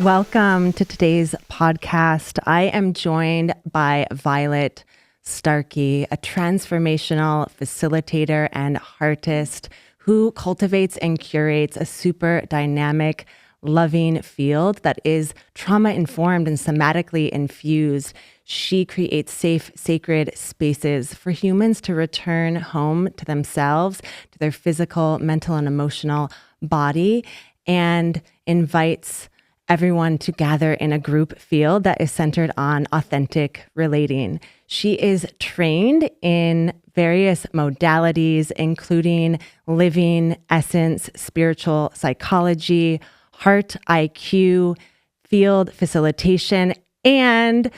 Welcome to today's podcast. I am joined by Violet Starkey, a transformational facilitator and artist who cultivates and curates a super dynamic, loving field that is trauma-informed and somatically infused. She creates safe, sacred spaces for humans to return home to themselves, to their physical, mental, and emotional body, and invites everyone to gather in a group field that is centered on authentic relating. She is trained in various modalities, including living essence, spiritual psychology, heart IQ, field facilitation, and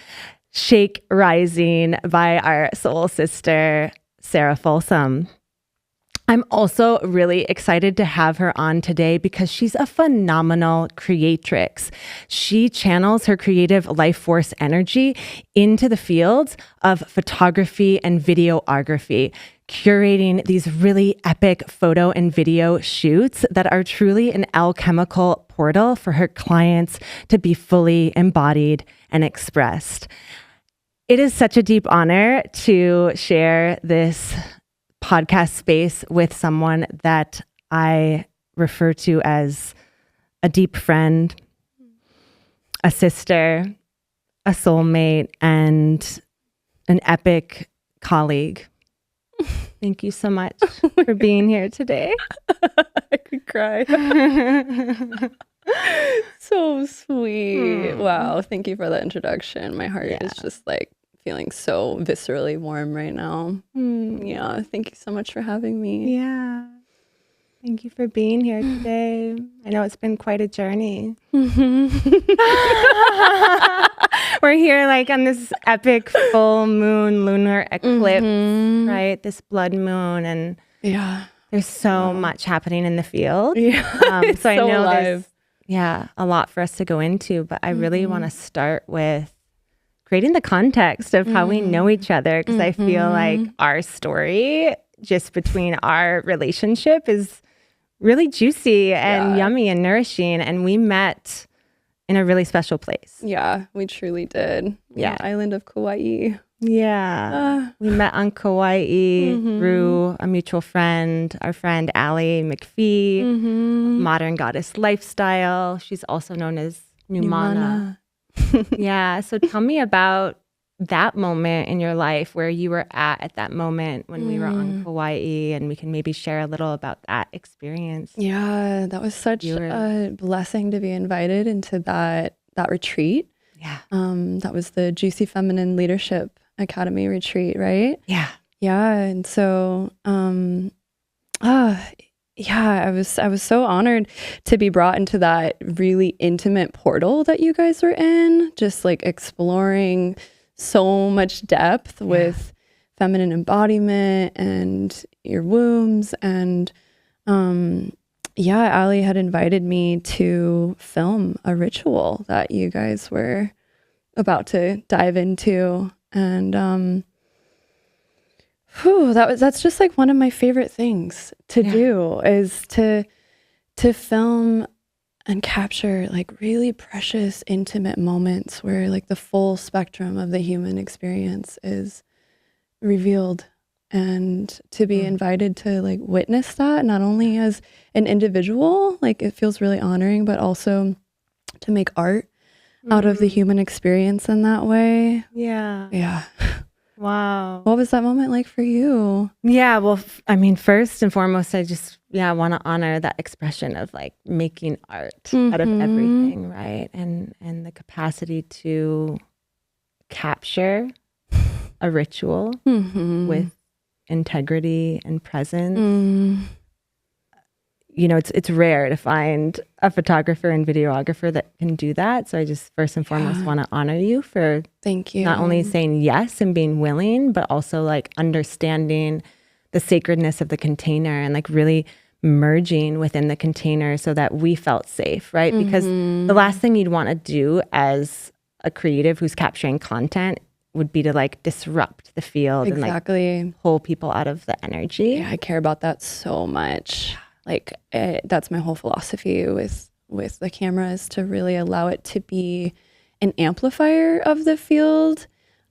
shake rising by our soul sister, Sarah Folsom. I'm also really excited to have her on today because she's a phenomenal creatrix. She channels her creative life force energy into the fields of photography and videography, curating these really epic photo and video shoots that are truly an alchemical portal for her clients to be fully embodied and expressed. It is such a deep honor to share this podcast space with someone that I refer to as a deep friend, a sister, a soulmate, and an epic colleague. Thank you so much for being here today. I could cry. So sweet. Wow. Thank you for that introduction. My heart is just like feeling so viscerally warm right now. Yeah. Thank you so much for having me. Yeah. Thank you for being here today. I know it's been quite a journey. We're here like on this epic full moon lunar eclipse, right? This blood moon, and there's so much happening in the field. So I know there's a lot for us to go into, but I really want to start with creating the context of how we know each other, because I feel like our story just between our relationship is really juicy and yummy and nourishing, and we met in a really special place. Yeah, we truly did. Yeah. The island of Kauai. Yeah. We met on Kauai through a mutual friend, our friend Allie McPhee, Modern Goddess Lifestyle. She's also known as Numana. Yeah. So tell me about that moment in your life where you were at that moment when we were on Kauai, and we can maybe share a little about that experience. Yeah, that was such a blessing to be invited into that retreat. Yeah. That was the Juicy Feminine Leadership Academy retreat, right? Yeah. Yeah. And so I was so honored to be brought into that really intimate portal that you guys were in, just like exploring so much depth with feminine embodiment and your wombs. And Allie had invited me to film a ritual that you guys were about to dive into. And that's just like one of my favorite things to do, is to film and capture like really precious, intimate moments where like the full spectrum of the human experience is revealed, and to be invited to like witness that, not only as an individual, like it feels really honoring, but also to make art out of the human experience in that way. Yeah. Wow. What was that moment like for you? Yeah, well, I mean, first and foremost, I just, want to honor that expression of like making art out of everything, right? And the capacity to capture a ritual with integrity and presence. You know, it's rare to find a photographer and videographer that can do that. So I just first and foremost want to honor you for thank you. Not only saying yes and being willing, but also like understanding the sacredness of the container and like really merging within the container so that we felt safe, right? Because the last thing you'd want to do as a creative who's capturing content would be to like disrupt the field and like pull people out of the energy. Yeah, I care about that so much. Like that's my whole philosophy with with the camera is to really allow it to be an amplifier of the field,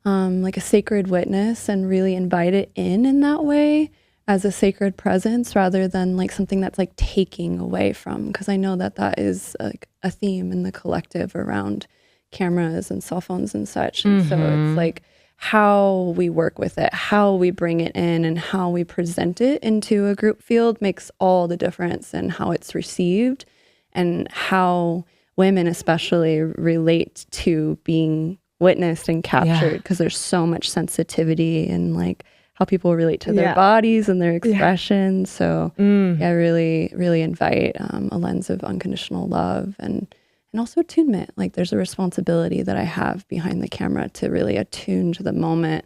like a sacred witness, and really invite it in that way as a sacred presence rather than like something that's like taking away from, because I know that that is like a theme in the collective around cameras and cell phones and such. And so it's like how we work with it, how we bring it in, and how we present it into a group field makes all the difference in how it's received and how women especially relate to being witnessed and captured, because there's so much sensitivity and like how people relate to their bodies and their expressions. So I really, really invite a lens of unconditional love and also attunement. Like there's a responsibility that I have behind the camera to really attune to the moment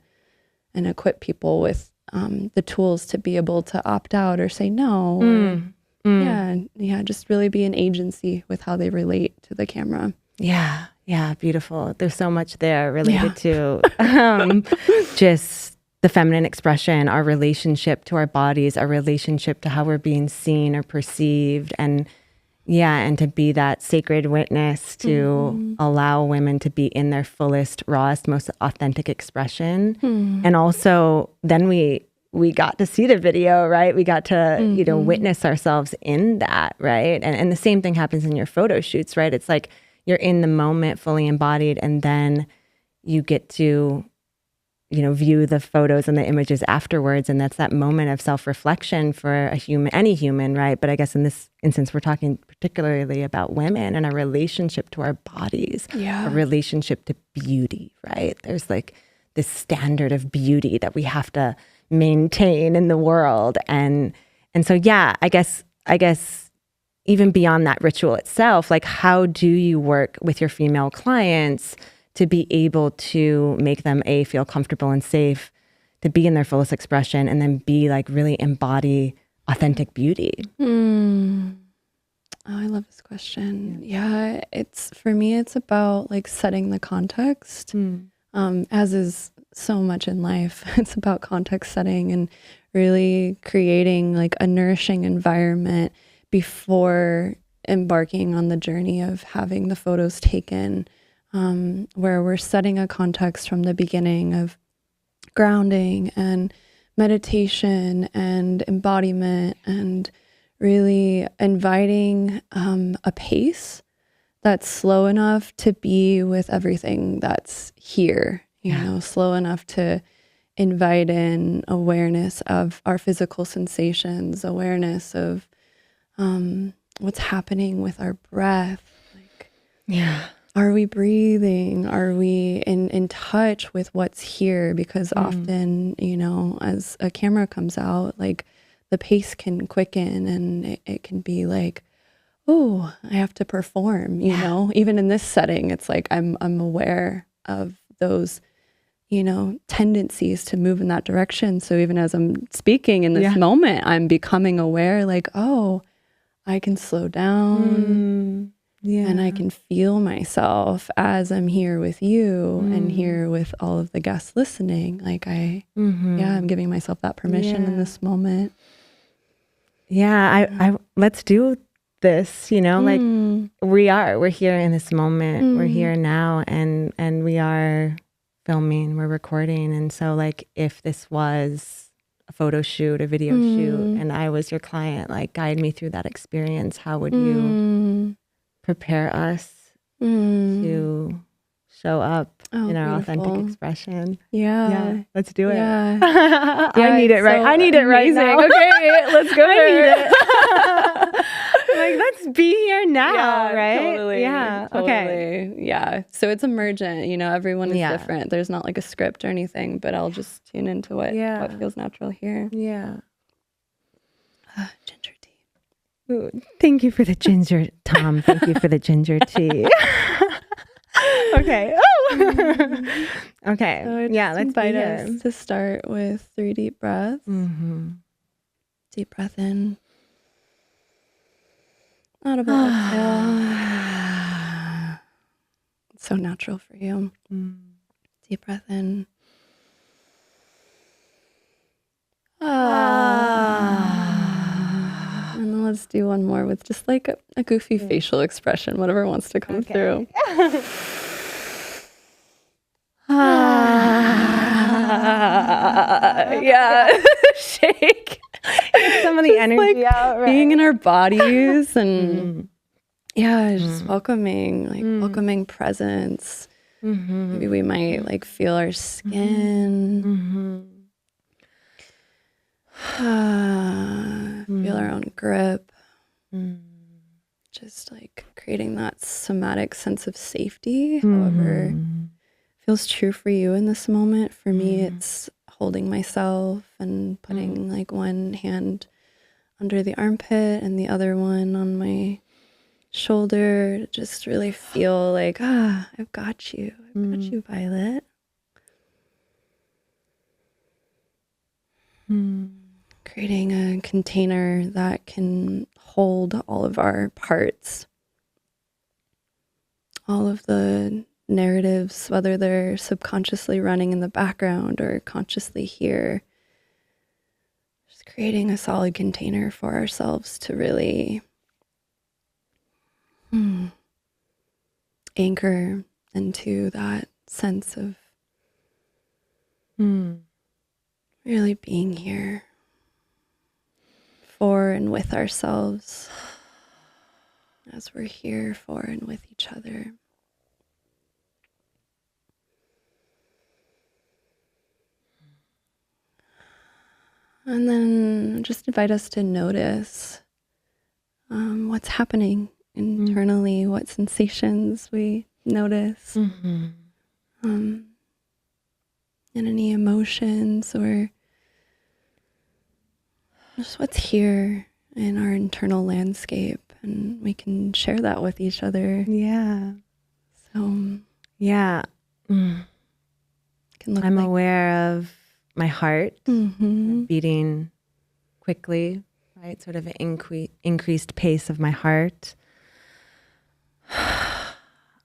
and equip people with the tools to be able to opt out or say no. Or, just really be an agency with how they relate to the camera. Yeah, beautiful. There's so much there related to just the feminine expression, our relationship to our bodies, our relationship to how we're being seen or perceived, and to be that sacred witness to allow women to be in their fullest, rawest, most authentic expression. And also then we got to see the video, right? We got to, witness ourselves in that, right? And the same thing happens in your photo shoots, right? It's like you're in the moment, fully embodied, and then you get to view the photos and the images afterwards. And that's that moment of self-reflection for a human, any human, right? But I guess in this instance, we're talking particularly about women and a relationship to our bodies, a relationship to beauty, right? There's like this standard of beauty that we have to maintain in the world. And so, I guess even beyond that ritual itself, like how do you work with your female clients to be able to make them feel comfortable and safe to be in their fullest expression, and then be like really embody authentic beauty? Oh, I love this question. Yeah, for me, it's about like setting the context, as is so much in life. It's about context setting and really creating like a nourishing environment before embarking on the journey of having the photos taken. Where we're setting a context from the beginning of grounding and meditation and embodiment, and really inviting a pace that's slow enough to be with everything that's here, slow enough to invite in awareness of our physical sensations, awareness of what's happening with our breath. Are we breathing? Are we in touch with what's here? Because often, as a camera comes out, like the pace can quicken, and it can be like, oh, I have to perform, even in this setting, it's like, I'm aware of those, tendencies to move in that direction. So even as I'm speaking in this moment, I'm becoming aware, like, oh, I can slow down. And I can feel myself as I'm here with you and here with all of the guests listening. Like I'm giving myself that permission in this moment. I let's do this, like we're here in this moment, we're here now, and we are filming, we're recording. And so like, if this was a photo shoot, a video shoot, and I was your client, like guide me through that experience, how would you prepare us to show up in our authentic expression? Let's do it. I need it, right? I need it right now. Okay, let's go. I need it. Like, let's be here now, right? Totally. Okay. Yeah. So it's emergent. Everyone is different. There's not like a script or anything, but I'll just tune into what feels natural here. Ginger tea. Ooh, thank you for the ginger, Tom. Thank you for the ginger tea. Okay. Okay. So Let's invite us to start with 3 deep breaths. Deep breath in. Audible exhale. It's so natural for you. Deep breath in. And then let's just do one more with just like a goofy facial expression, whatever wants to come through. Yeah. Shake. Get some of the energy out, right? Being in our bodies and just welcoming presence. Maybe we might like feel our skin. Feel our own grip. Just like creating that somatic sense of safety, however feels true for you in this moment. For me, it's holding myself and putting like one hand under the armpit and the other one on my shoulder to just really feel like, I've got you. I've got you, Violet. Creating a container that can hold all of our parts, all of the narratives, whether they're subconsciously running in the background or consciously here. Just creating a solid container for ourselves to really anchor into that sense of really being here for and with ourselves as we're here for and with each other. And then just invite us to notice what's happening internally, what sensations we notice, and any emotions or just what's here in our internal landscape. And we can share that with each other. Yeah. So, yeah. Can look I'm like aware of my heart beating quickly, right? Sort of an increased pace of my heart.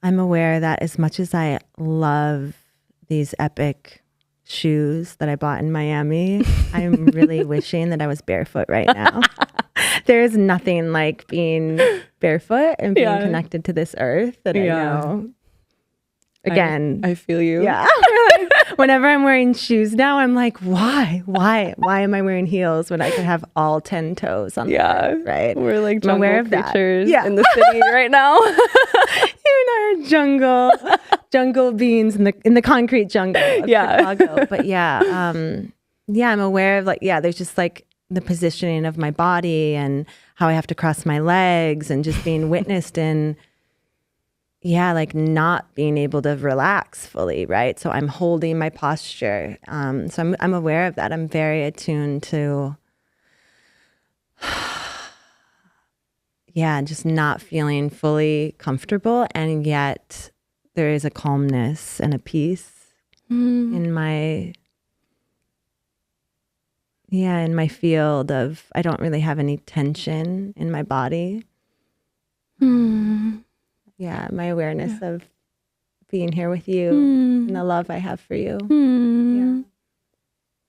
I'm aware that as much as I love these epic shoes that I bought in Miami, I'm really wishing that I was barefoot right now. There is nothing like being barefoot and being connected to this earth that I know. Again, I feel you. Yeah. Whenever I'm wearing shoes now, I'm like, why? Why am I wearing heels when I could have all 10 toes on the earth, right? We're like I'm aware jungle of creatures that. in the city right now. You and I are jungle beings in the concrete jungle of Chicago. But I'm aware of there's just like the positioning of my body and how I have to cross my legs and just being witnessed in like not being able to relax fully, right? So I'm holding my posture. So I'm aware of that. I'm very attuned to, just not feeling fully comfortable, and yet there is a calmness and a peace in my field of, I don't really have any tension in my body. Yeah, my awareness of being here with you and the love I have for you. Yeah.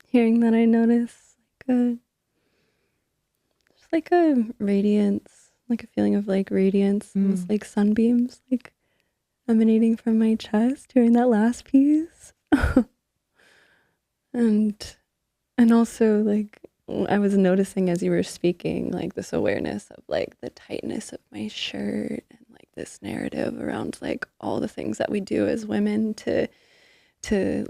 Hearing that, I notice like a radiance, like a feeling of like radiance, almost like sunbeams, like emanating from my chest during that last piece. and also like I was noticing as you were speaking, like this awareness of like the tightness of my shirt and like this narrative around like all the things that we do as women to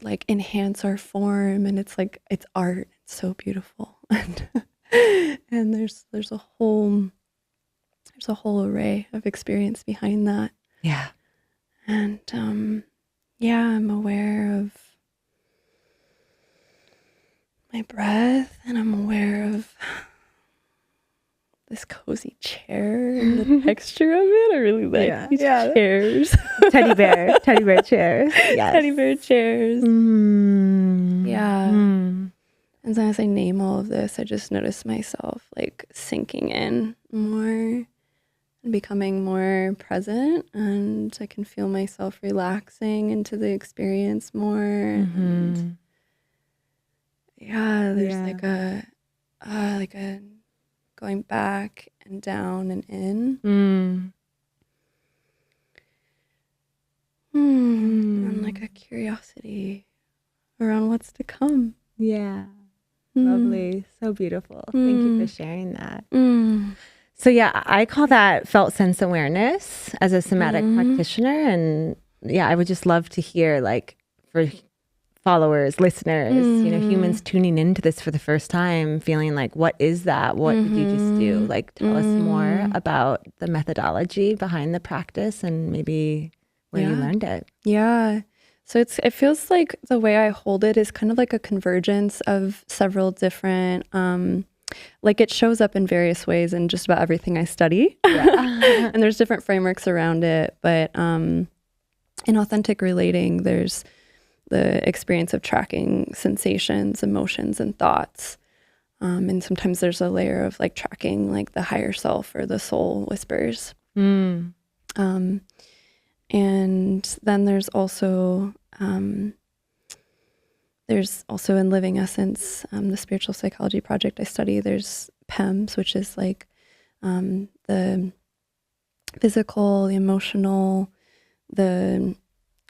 like enhance our form. And it's like, it's art. It's so beautiful. And there's a whole array of experience behind that. Yeah. And I'm aware of my breath, and I'm aware of this cozy chair and the texture of it. I really like these chairs. Teddy bear chairs. Yes. Teddy bear chairs. Yeah. And so as I name all of this, I just notice myself like sinking in more and becoming more present, and I can feel myself relaxing into the experience more. And there's like a going back and down and in. And like a curiosity around what's to come. Yeah. Lovely. So beautiful. Thank you for sharing that. So yeah, I call that felt sense awareness as a somatic practitioner. And yeah, I would just love to hear, like, for followers, listeners, you know, humans tuning into this for the first time, feeling like, what is that? What did you just do? Like, tell us more about the methodology behind the practice and maybe where you learned it. Yeah. So it feels like the way I hold it is kind of like a convergence of several different, like it shows up in various ways in just about everything I study. Yeah. And there's different frameworks around it. But in authentic relating, there's the experience of tracking sensations, emotions, and thoughts. And sometimes there's a layer of like tracking like the higher self or the soul whispers. And then there's also in Living Essence, the spiritual psychology project I study, there's PEMS, which is like the physical, the emotional, the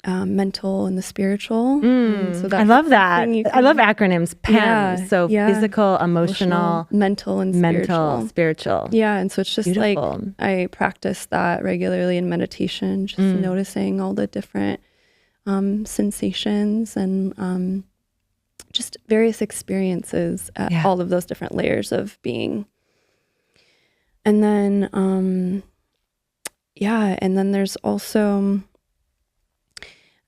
mental, and the spiritual. So I love that. I love acronyms. PEMS. Physical, emotional, mental, and spiritual. Yeah. And so it's just beautiful. Like I practice that regularly in meditation, just noticing all the different sensations and just various experiences at all of those different layers of being. And then, and then there's also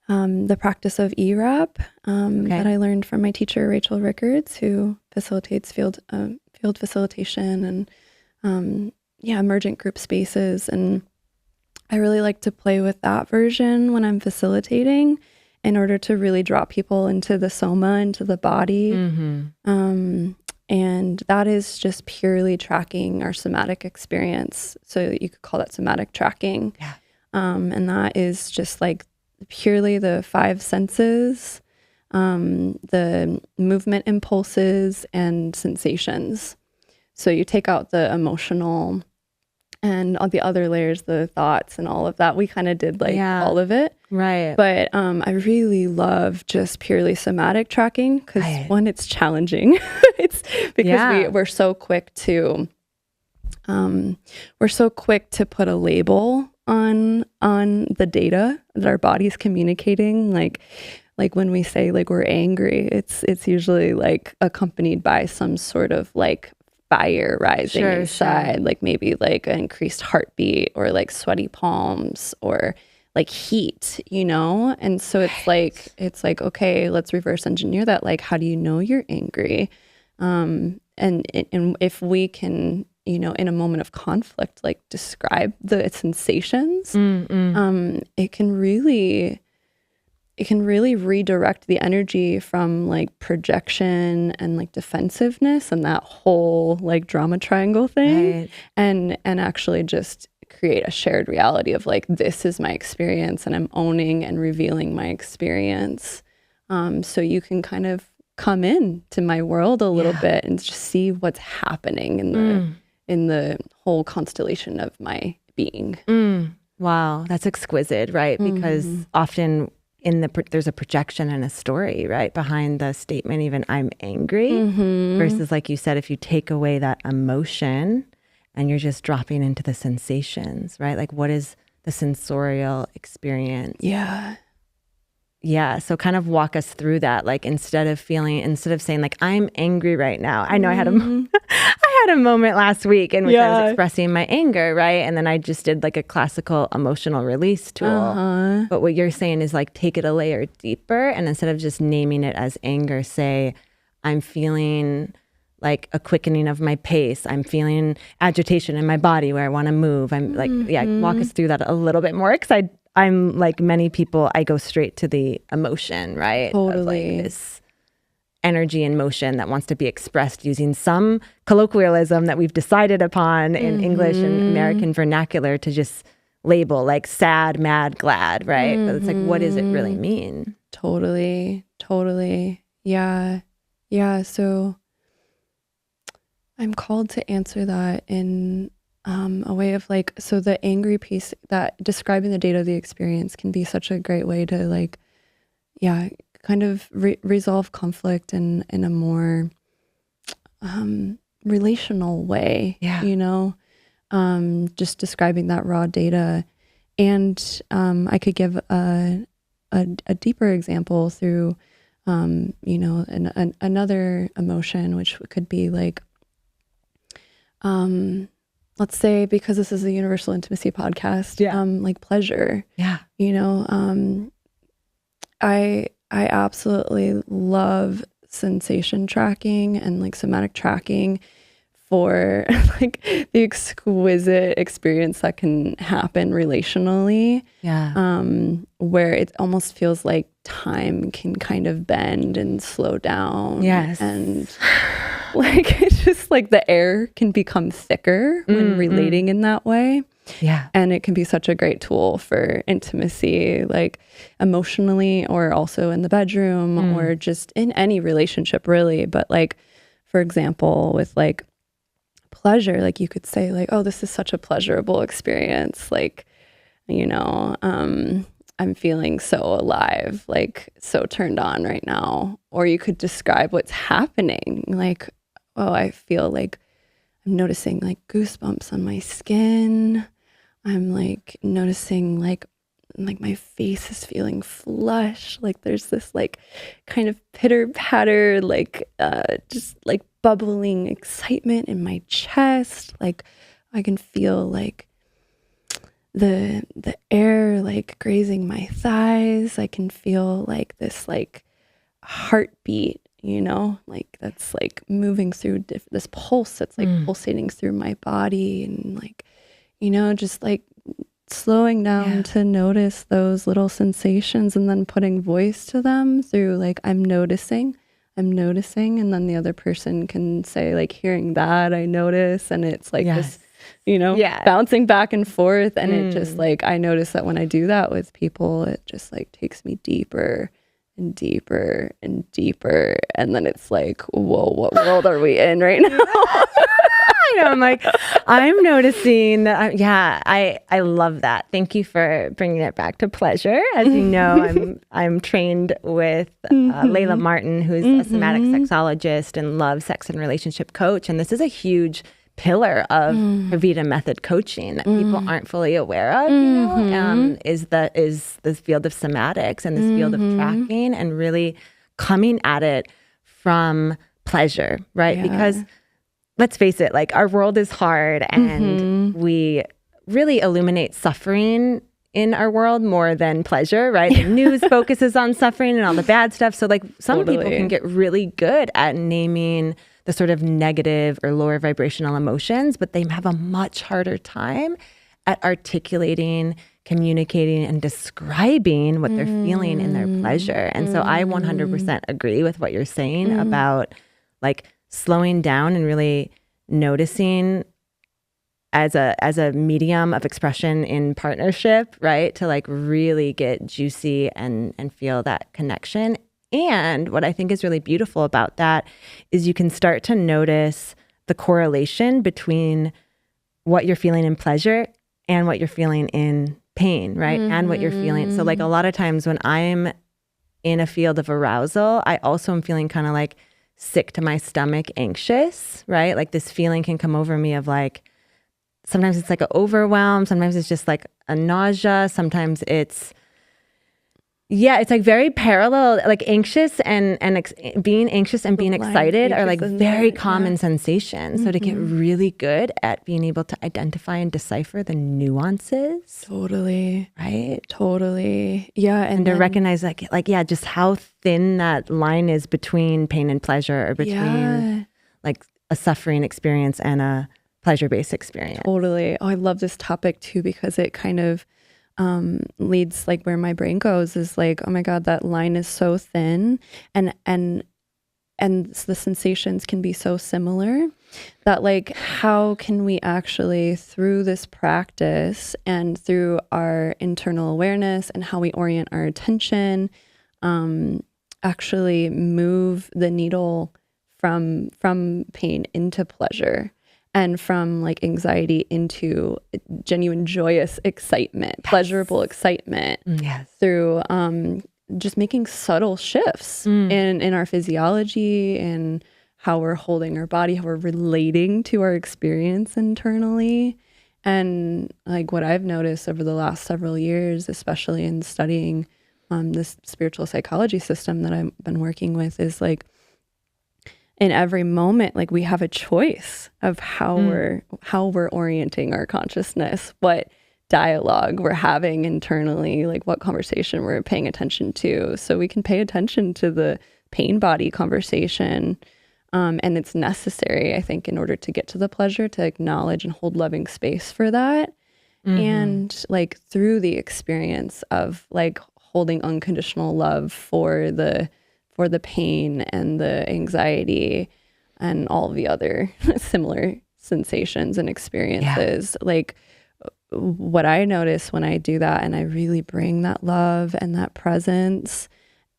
the practice of ERAP that I learned from my teacher, Rachel Rickards, who facilitates field facilitation and emergent group spaces. And I really like to play with that version when I'm facilitating in order to really drop people into the soma, into the body. And that is just purely tracking our somatic experience. So you could call that somatic tracking. Yeah. And that is just like purely the five senses, the movement impulses and sensations. So you take out the emotional and all the other layers, the thoughts and all of that. We kind of did like all of it. Right. But I really love just purely somatic tracking because one, it's challenging. It's because we're so quick to put a label on the data that our body's communicating. Like when we say like we're angry, it's usually like accompanied by some sort of like fire rising inside, like maybe like an increased heartbeat or like sweaty palms or like heat, you know? And so it's like, okay, let's reverse engineer that. Like, how do you know you're angry? And if we can, you know, in a moment of conflict, like describe the sensations, it can really redirect the energy from like projection and like defensiveness and that whole like drama triangle thing, and actually just create a shared reality of like, this is my experience and I'm owning and revealing my experience. So you can kind of come in to my world a little bit and just see what's happening in the whole constellation of my being. Wow, that's exquisite, right? Because often there's a projection and a story, right, behind the statement, even I'm angry, versus like you said, if you take away that emotion and you're just dropping into the sensations, right? Like what is the sensorial experience? Yeah. So kind of walk us through that. Like instead of saying like, I'm angry right now. I know I had a moment last week in which I was expressing my anger, right? And then I just did like a classical emotional release tool. But what you're saying is like, take it a layer deeper. And instead of just naming it as anger, say, I'm feeling like a quickening of my pace. I'm feeling agitation in my body where I want to move. I'm like, walk us through that a little bit more. Cause I'm like many people, I go straight to the emotion, right? Totally. Of like this energy and motion that wants to be expressed using some colloquialism that we've decided upon in English and American vernacular to just label like sad, mad, glad, right? But it's like, what does it really mean? Totally. Yeah. So I'm called to answer that in a way of like, so the angry piece, that describing the date of the experience can be such a great way to like, yeah, kind of resolve conflict in a more relational way, Yeah. you know, just describing that raw data. And I could give a deeper example through, you know, another emotion, which could be like, let's say, because this is a universal intimacy podcast, like pleasure. Yeah. You know, I absolutely love sensation tracking and like somatic tracking for like the exquisite experience that can happen relationally. Yeah. Where it almost feels like time can kind of bend and slow down. Yes. And like it's just like the air can become thicker when relating in that way. Yeah. And it can be such a great tool for intimacy, like emotionally, or also in the bedroom, or just in any relationship really. But like, for example, with like pleasure, like you could say like, oh, this is such a pleasurable experience. Like, you know, I'm feeling so alive, like so turned on right now. Or you could describe what's happening. Like, oh, I feel like I'm noticing like goosebumps on my skin. I'm like noticing like my face is feeling flush. Like there's this like kind of pitter patter, like just like bubbling excitement in my chest. Like I can feel like the air like grazing my thighs. I can feel like this like heartbeat, you know, like that's like moving through this pulse that's like pulsating through my body, and like, you know, just like slowing down to notice those little sensations and then putting voice to them through like, I'm noticing. And then the other person can say like, hearing that, I notice. And it's like this, you know, bouncing back and forth. And it just like, I notice that when I do that with people, it just like takes me deeper and deeper and deeper. And then it's like, whoa, what world are we in right now? You know, I'm like, I'm noticing that. I love that. Thank you for bringing it back to pleasure. As you know, I'm trained with Layla Martin, who's a somatic sexologist and love sex and relationship coach. And this is a huge pillar of Pravita method coaching that people aren't fully aware of, you know, is the field of somatics and this field of tracking and really coming at it from pleasure, right? Because let's face it, like our world is hard and we really illuminate suffering in our world more than pleasure, right? The news focuses on suffering and all the bad stuff. So like some people can get really good at naming the sort of negative or lower vibrational emotions, but they have a much harder time at articulating, communicating, and describing what they're feeling in their pleasure. And so I 100% agree with what you're saying about like slowing down and really noticing as a medium of expression in partnership, right? To like really get juicy and feel that connection. And what I think is really beautiful about that is you can start to notice the correlation between what you're feeling in pleasure and what you're feeling in pain, right? And what you're feeling. So like a lot of times when I'm in a field of arousal, I also am feeling kind of like sick to my stomach, anxious, right? Like this feeling can come over me of like, sometimes it's like an overwhelm. Sometimes it's just like a nausea. Sometimes it's like very parallel, like anxious and being anxious and being excited are like very common sensations. So to get really good at being able to identify and decipher the nuances. Totally. Right? Totally. Yeah. And to recognize like, just how thin that line is between pain and pleasure, or between like a suffering experience and a pleasure-based experience. Totally. Oh, I love this topic too, because it kind of leads like where my brain goes is like, oh my God, that line is so thin, and the sensations can be so similar that like, how can we actually, through this practice and through our internal awareness and how we orient our attention, actually move the needle from pain into pleasure, and from like anxiety into genuine joyous excitement, pleasurable excitement, through just making subtle shifts in our physiology and how we're holding our body, how we're relating to our experience internally. And like what I've noticed over the last several years, especially in studying this spiritual psychology system that I've been working with, is like in every moment, like we have a choice of how we're orienting our consciousness, what dialogue we're having internally, like what conversation we're paying attention to. So we can pay attention to the pain body conversation. And it's necessary, I think, in order to get to the pleasure, to acknowledge and hold loving space for that. And like through the experience of like holding unconditional love for the pain and the anxiety and all the other similar sensations and experiences. Like what I notice when I do that, and I really bring that love and that presence,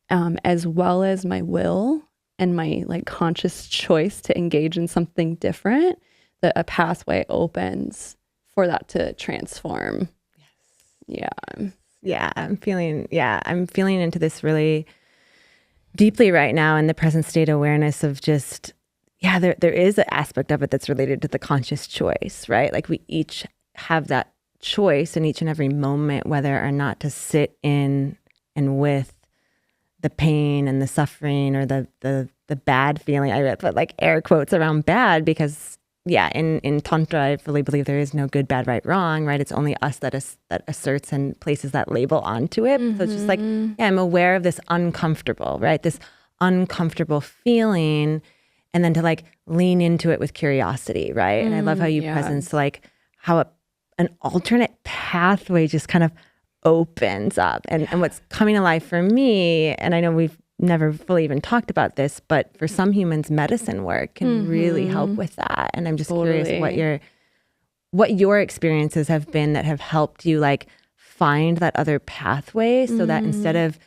as well as my will and my like conscious choice to engage in something different, that a pathway opens for that to transform. I'm feeling into this really deeply right now in the present state awareness of just, there is an aspect of it that's related to the conscious choice, right? Like we each have that choice in each and every moment, whether or not to sit in and with the pain and the suffering or the bad feeling. I put like air quotes around bad because in Tantra, I fully believe there is no good, bad, right, wrong, right? It's only us that asserts and places that label onto it. So it's just like, I'm aware of this uncomfortable, right? This uncomfortable feeling, and then to like lean into it with curiosity, right? And I love how you presence like how an alternate pathway just kind of opens up. And what's coming alive for me, and I know we've never fully even talked about this, but for some humans, medicine work can really help with that. And I'm just curious what your experiences have been that have helped you like find that other pathway, so that instead of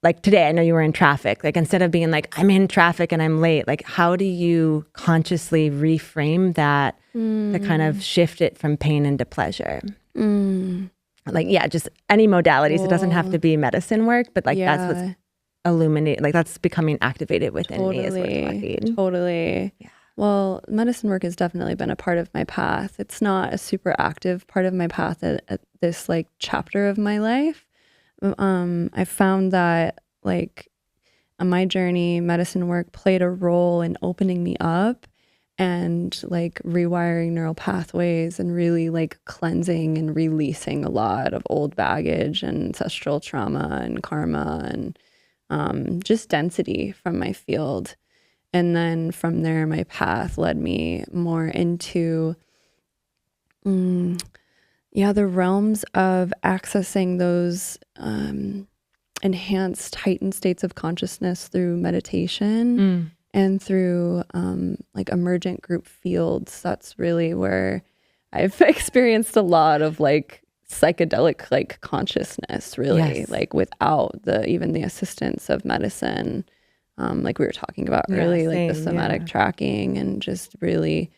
like today, I know you were in traffic, like instead of being like, I'm in traffic and I'm late, like how do you consciously reframe that to kind of shift it from pain into pleasure? Like, just any modalities. It doesn't have to be medicine work, but like that's what's illuminated, like that's becoming activated within me is what's working. Totally. Well, medicine work has definitely been a part of my path. It's not a super active part of my path at this like chapter of my life. I found that like on my journey, medicine work played a role in opening me up and like rewiring neural pathways and really like cleansing and releasing a lot of old baggage and ancestral trauma and karma and just density from my field. And then from there, my path led me more into, the realms of accessing those enhanced, heightened states of consciousness through meditation and through like emergent group fields. That's really where I've experienced a lot of like psychedelic like consciousness, really, like without even the assistance of medicine, like we were talking about early, like the somatic tracking, and just really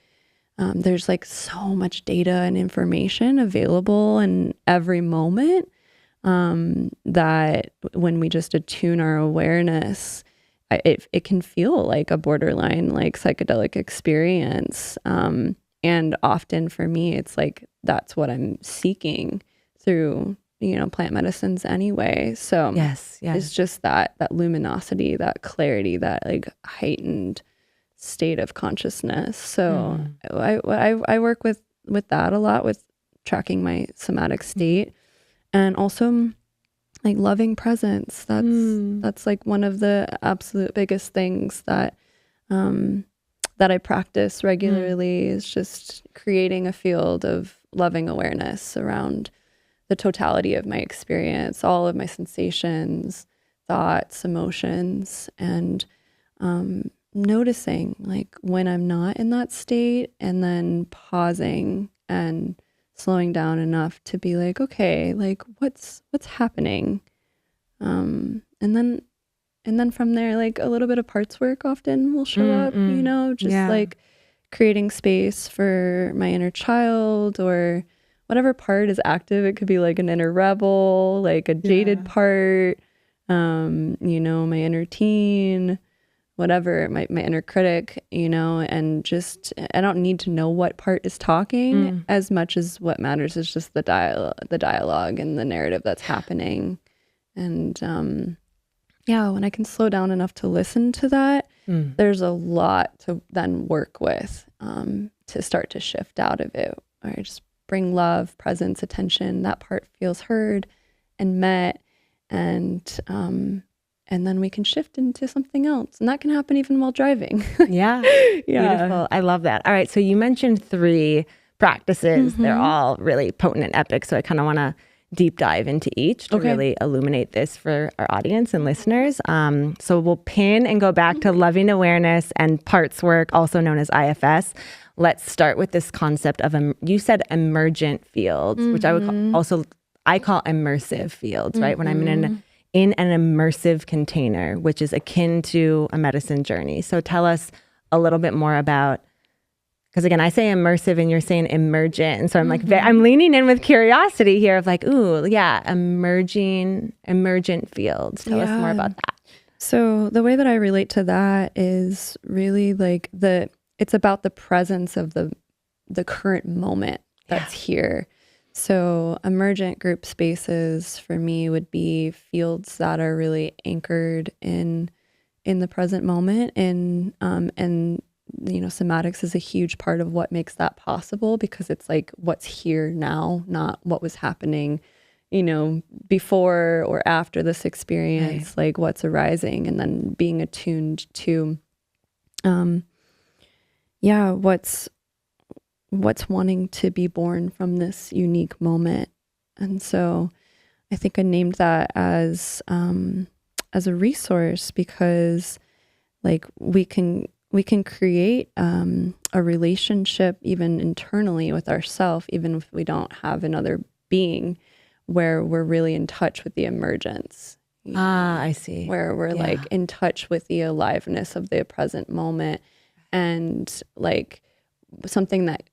there's like so much data and information available in every moment, that when we just attune our awareness, it can feel like a borderline like psychedelic experience. And often for me, it's like, that's what I'm seeking through, plant medicines anyway. So it's just that luminosity, that clarity, that like heightened state of consciousness. So I work with that a lot, with tracking my somatic state, and also like loving presence. That's like one of the absolute biggest things that I practice regularly, is just creating a field of loving awareness around the totality of my experience, all of my sensations, thoughts, emotions, and noticing like when I'm not in that state, and then pausing and slowing down enough to be like, okay, like what's happening, and then And then from there, like a little bit of parts work often will show up, just Yeah. like creating space for my inner child or whatever part is active. It could be like an inner rebel, like a jaded part, my inner teen, whatever, my inner critic, and just, I don't need to know what part is talking as much as what matters is just the dialogue and the narrative that's happening. And when I can slow down enough to listen to that, there's a lot to then work with to start to shift out of it. Or just bring love, presence, attention. That part feels heard and met, and then we can shift into something else. And that can happen even while driving. Yeah. Beautiful. I love that. All right. So you mentioned 3 practices. They're all really potent and epic. So I kind of want to deep dive into each to really illuminate this for our audience and listeners. So we'll pin and go back to loving awareness and parts work, also known as IFS. Let's start with this concept of, you said emergent fields, which I would call immersive fields, right? When I'm in an immersive container, which is akin to a medicine journey. So tell us a little bit more about, because again, I say immersive and you're saying emergent. And so I'm like, I'm leaning in with curiosity here of like, ooh, yeah, emergent fields. Tell us more about that. So the way that I relate to that is really like it's about the presence of the current moment that's here. So emergent group spaces for me would be fields that are really anchored in the present moment, and somatics is a huge part of what makes that possible, because it's like what's here now, not what was happening, before or after this experience, like what's arising, and then being attuned to what's wanting to be born from this unique moment. And so I think I named that as a resource, because like we can create a relationship even internally with ourselves, even if we don't have another being, where we're really in touch with the emergence. I see. Where we're like in touch with the aliveness of the present moment. And like something that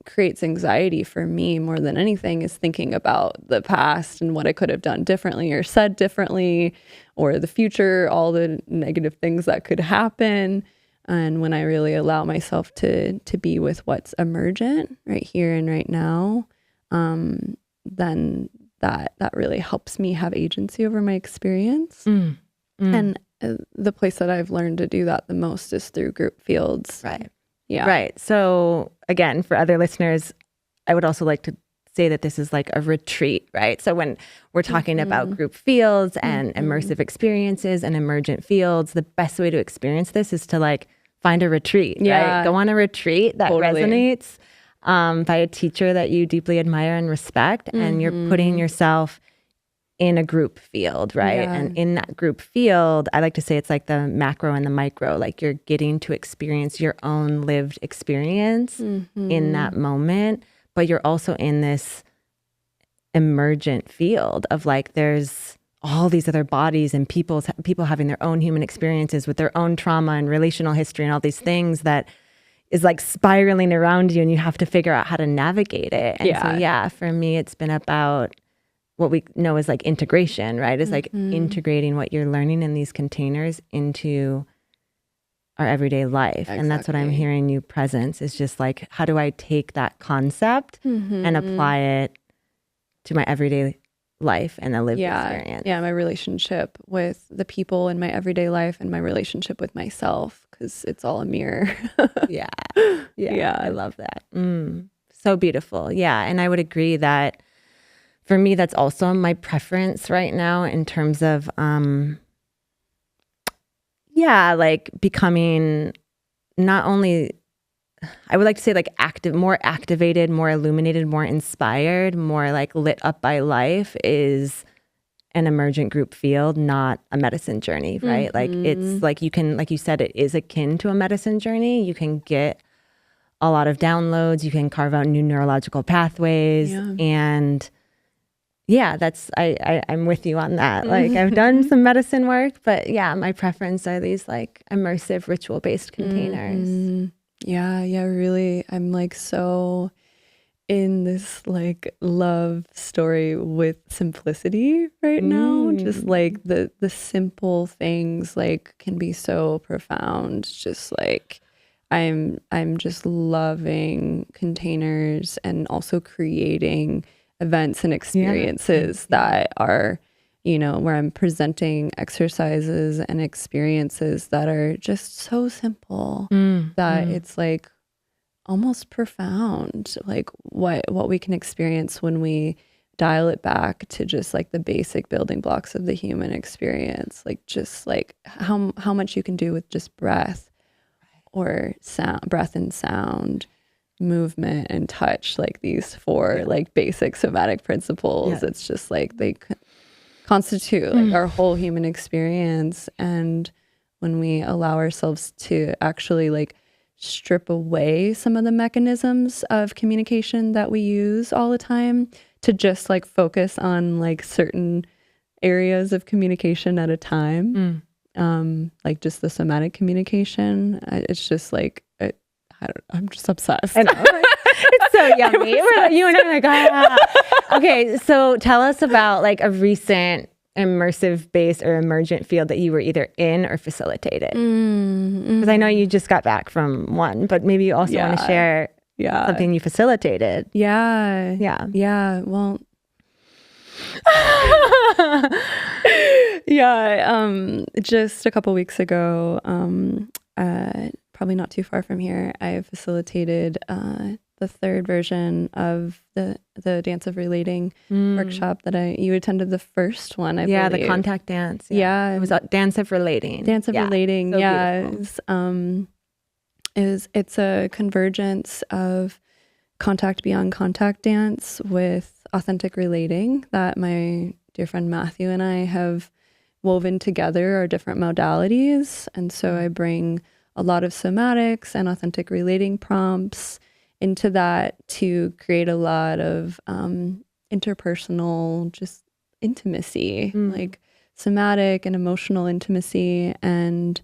creates anxiety for me more than anything is thinking about the past and what I could have done differently or said differently, or the future, all the negative things that could happen. And when I really allow myself to be with what's emergent right here and right now, then that really helps me have agency over my experience. And the place that I've learned to do that the most is through group fields. Right. Yeah. Right. So again, for other listeners, I would also like to say that this is like a retreat, right? So when we're talking about group fields and immersive experiences and emergent fields, the best way to experience this is to like find a retreat, right? Go on a retreat that resonates by a teacher that you deeply admire and respect, and you're putting yourself in a group field, right? Yeah. And in that group field, I like to say it's like the macro and the micro, like you're getting to experience your own lived experience in that moment, but you're also in this emergent field of like, there's all these other bodies and people having their own human experiences with their own trauma and relational history and all these things that is like spiraling around you, and you have to figure out how to navigate it. And so, for me, it's been about what we know is like integration, right? Is like integrating what you're learning in these containers into our everyday life. Exactly. And that's what I'm hearing you presence is just like, how do I take that concept and apply it to my everyday life and a lived experience? Yeah, my relationship with the people in my everyday life and my relationship with myself, because it's all a mirror. Yeah. I love that. So beautiful. Yeah. And I would agree that for me, that's also my preference right now in terms of, like becoming not only, I would like to say like more activated, more illuminated, more inspired, more like lit up by life is an emergent group field, not a medicine journey, right? Like it's like you can, like you said, it is akin to a medicine journey. You can get a lot of downloads. You can carve out new neurological pathways and yeah, I'm with you on that. Like I've done some medicine work, but yeah, my preference are these like immersive ritual-based containers. Yeah, really. I'm like so in this like love story with simplicity right now. Just like the simple things like can be so profound. Just like I'm just loving containers and also creating events and experiences that are, you know, where I'm presenting exercises and experiences that are just so simple that it's like almost profound, like what we can experience when we dial it back to just like the basic building blocks of the human experience, like just like how much you can do with just breath or sound, breath and sound, movement and touch, like these four like basic somatic principles. It's just like they constitute like our whole human experience. And when we allow ourselves to actually like strip away some of the mechanisms of communication that we use all the time to just like focus on like certain areas of communication at a time, like just the somatic communication, it's just like I'm just obsessed. I know. It's so yummy. You and I are like, Okay, so tell us about like a recent immersive based or emergent field that you were either in or facilitated. Because I know you just got back from one, but maybe you also want to share something you facilitated. Well, just a couple weeks ago, probably not too far from here, I facilitated the third version of the Dance of Relating workshop that you attended the first one, I believe. The contact dance. Yeah. It was a Dance of Relating. Dance of Relating, so it's a convergence of contact beyond contact dance with authentic relating that my dear friend Matthew and I have woven together our different modalities. And so I bring a lot of somatics and authentic relating prompts into that to create a lot of interpersonal just intimacy, like somatic and emotional intimacy. And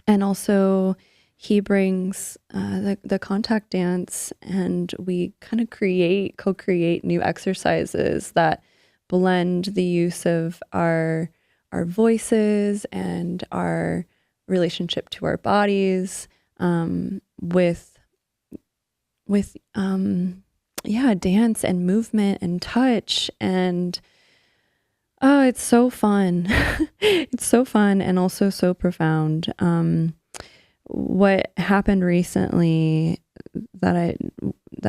also he brings the contact dance, and we kind of co-create new exercises that blend the use of our voices and our relationship to our bodies with dance and movement and touch. And it's so fun. It's so fun and also so profound. What happened recently that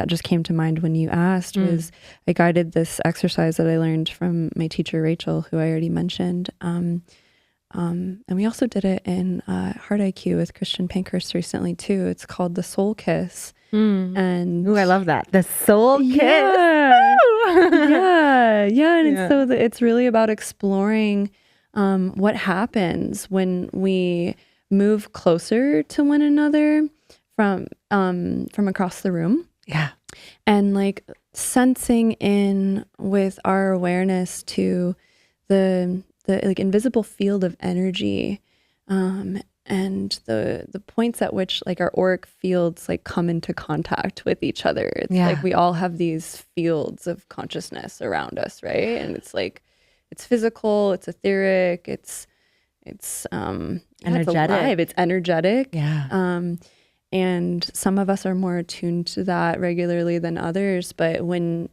just came to mind when you asked was I guided this exercise that I learned from my teacher Rachel, who I already mentioned. And we also did it in Heart IQ with Christian Pankhurst recently too. It's called the Soul Kiss. And I love that. The Soul Kiss. And it's really about exploring what happens when we move closer to one another from across the room. Yeah. And like sensing in with our awareness to the like invisible field of energy, and the points at which like our auric fields like come into contact with each other. It's like we all have these fields of consciousness around us, right? And it's like it's physical, it's etheric, it's energetic. It's alive, it's energetic. Yeah. And some of us are more attuned to that regularly than others. But when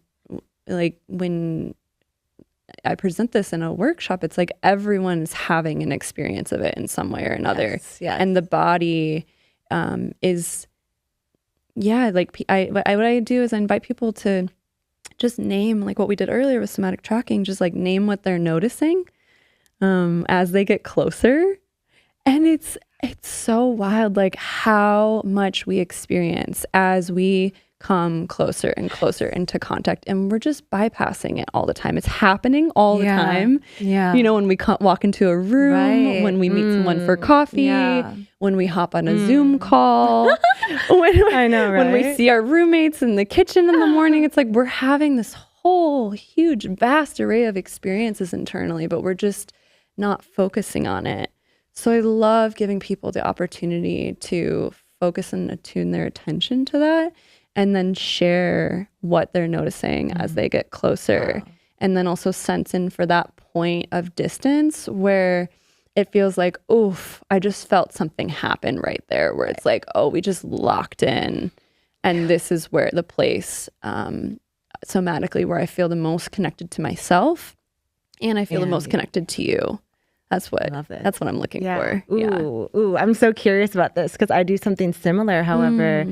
I present this in a workshop, it's like everyone's having an experience of it in some way or another. Yes. And the body is, like what I do is I invite people to just name, like what we did earlier with somatic tracking, just like name what they're noticing as they get closer. And it's so wild, like how much we experience as we come closer and closer into contact, and we're just bypassing it all the time. It's happening all the time. Yeah. You know, when we walk into a room, when we meet someone for coffee, when we hop on a Zoom call, I know, right? when we see our roommates in the kitchen in the morning, it's like we're having this whole whole huge, vast array of experiences internally, but we're just not focusing on it. So I love giving people the opportunity to focus and attune their attention to that, and then share what they're noticing as they get closer. Wow. And then also sense in for that point of distance where it feels like, oof, I just felt something happen right there, where it's like, oh, we just locked in. And this is where the place somatically where I feel the most connected to myself, and I feel the most connected to you. That's what I'm looking for. Ooh, I'm so curious about this because I do something similar. However,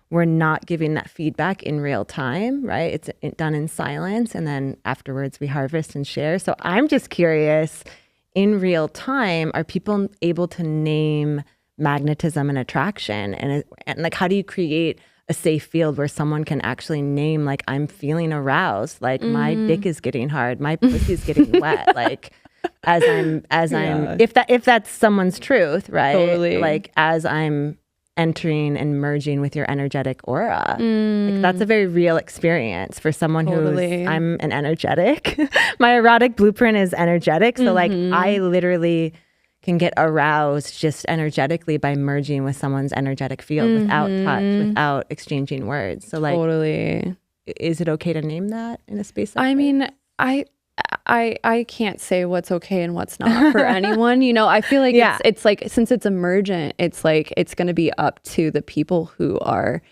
we're not giving that feedback in real time, right? It's done in silence, and then afterwards we harvest and share. So I'm just curious, in real time, are people able to name magnetism and attraction? And like, how do you create a safe field where someone can actually name, like, I'm feeling aroused, like my dick is getting hard, my pussy's getting wet, like as I'm if that's someone's truth, right? Totally. Like as I'm entering and merging with your energetic aura. Like that's a very real experience for someone who's, I'm an energetic. My erotic blueprint is energetic. So like I literally can get aroused just energetically by merging with someone's energetic field without touch, without exchanging words. So like, is it okay to name that in a space like I can't say what's okay and what's not for anyone. You know, I feel like it's like, since it's emergent, it's like, it's going to be up to the people who are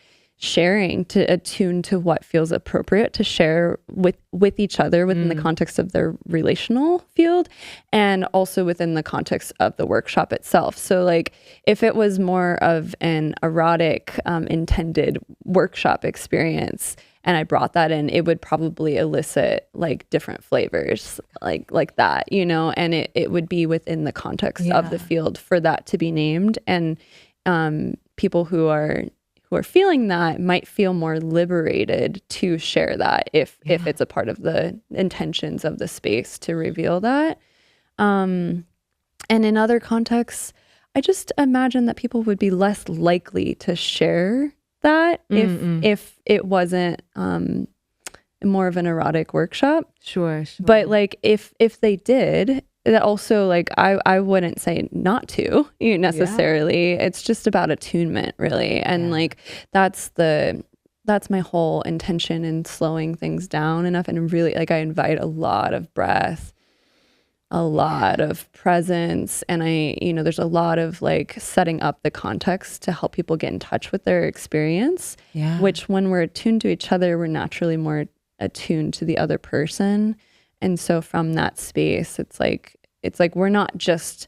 sharing to attune to what feels appropriate to share with each other within the context of their relational field, and also within the context of the workshop itself. So like if it was more of an erotic intended workshop experience, and I brought that in, it would probably elicit like different flavors like that, you know, and it would be within the context of the field for that to be named. And people who are feeling that might feel more liberated to share that if it's a part of the intentions of the space to reveal that. And in other contexts, I just imagine that people would be less likely to share that if it wasn't more of an erotic workshop. Sure. But like if they did, that also, like I wouldn't say not to you necessarily. It's just about attunement, really. And like that's my whole intention in slowing things down enough, and really like I invite a lot of breath, a lot of presence, and there's a lot of like setting up the context to help people get in touch with their experience, which when we're attuned to each other, we're naturally more attuned to the other person. And so from that space, it's like we're not just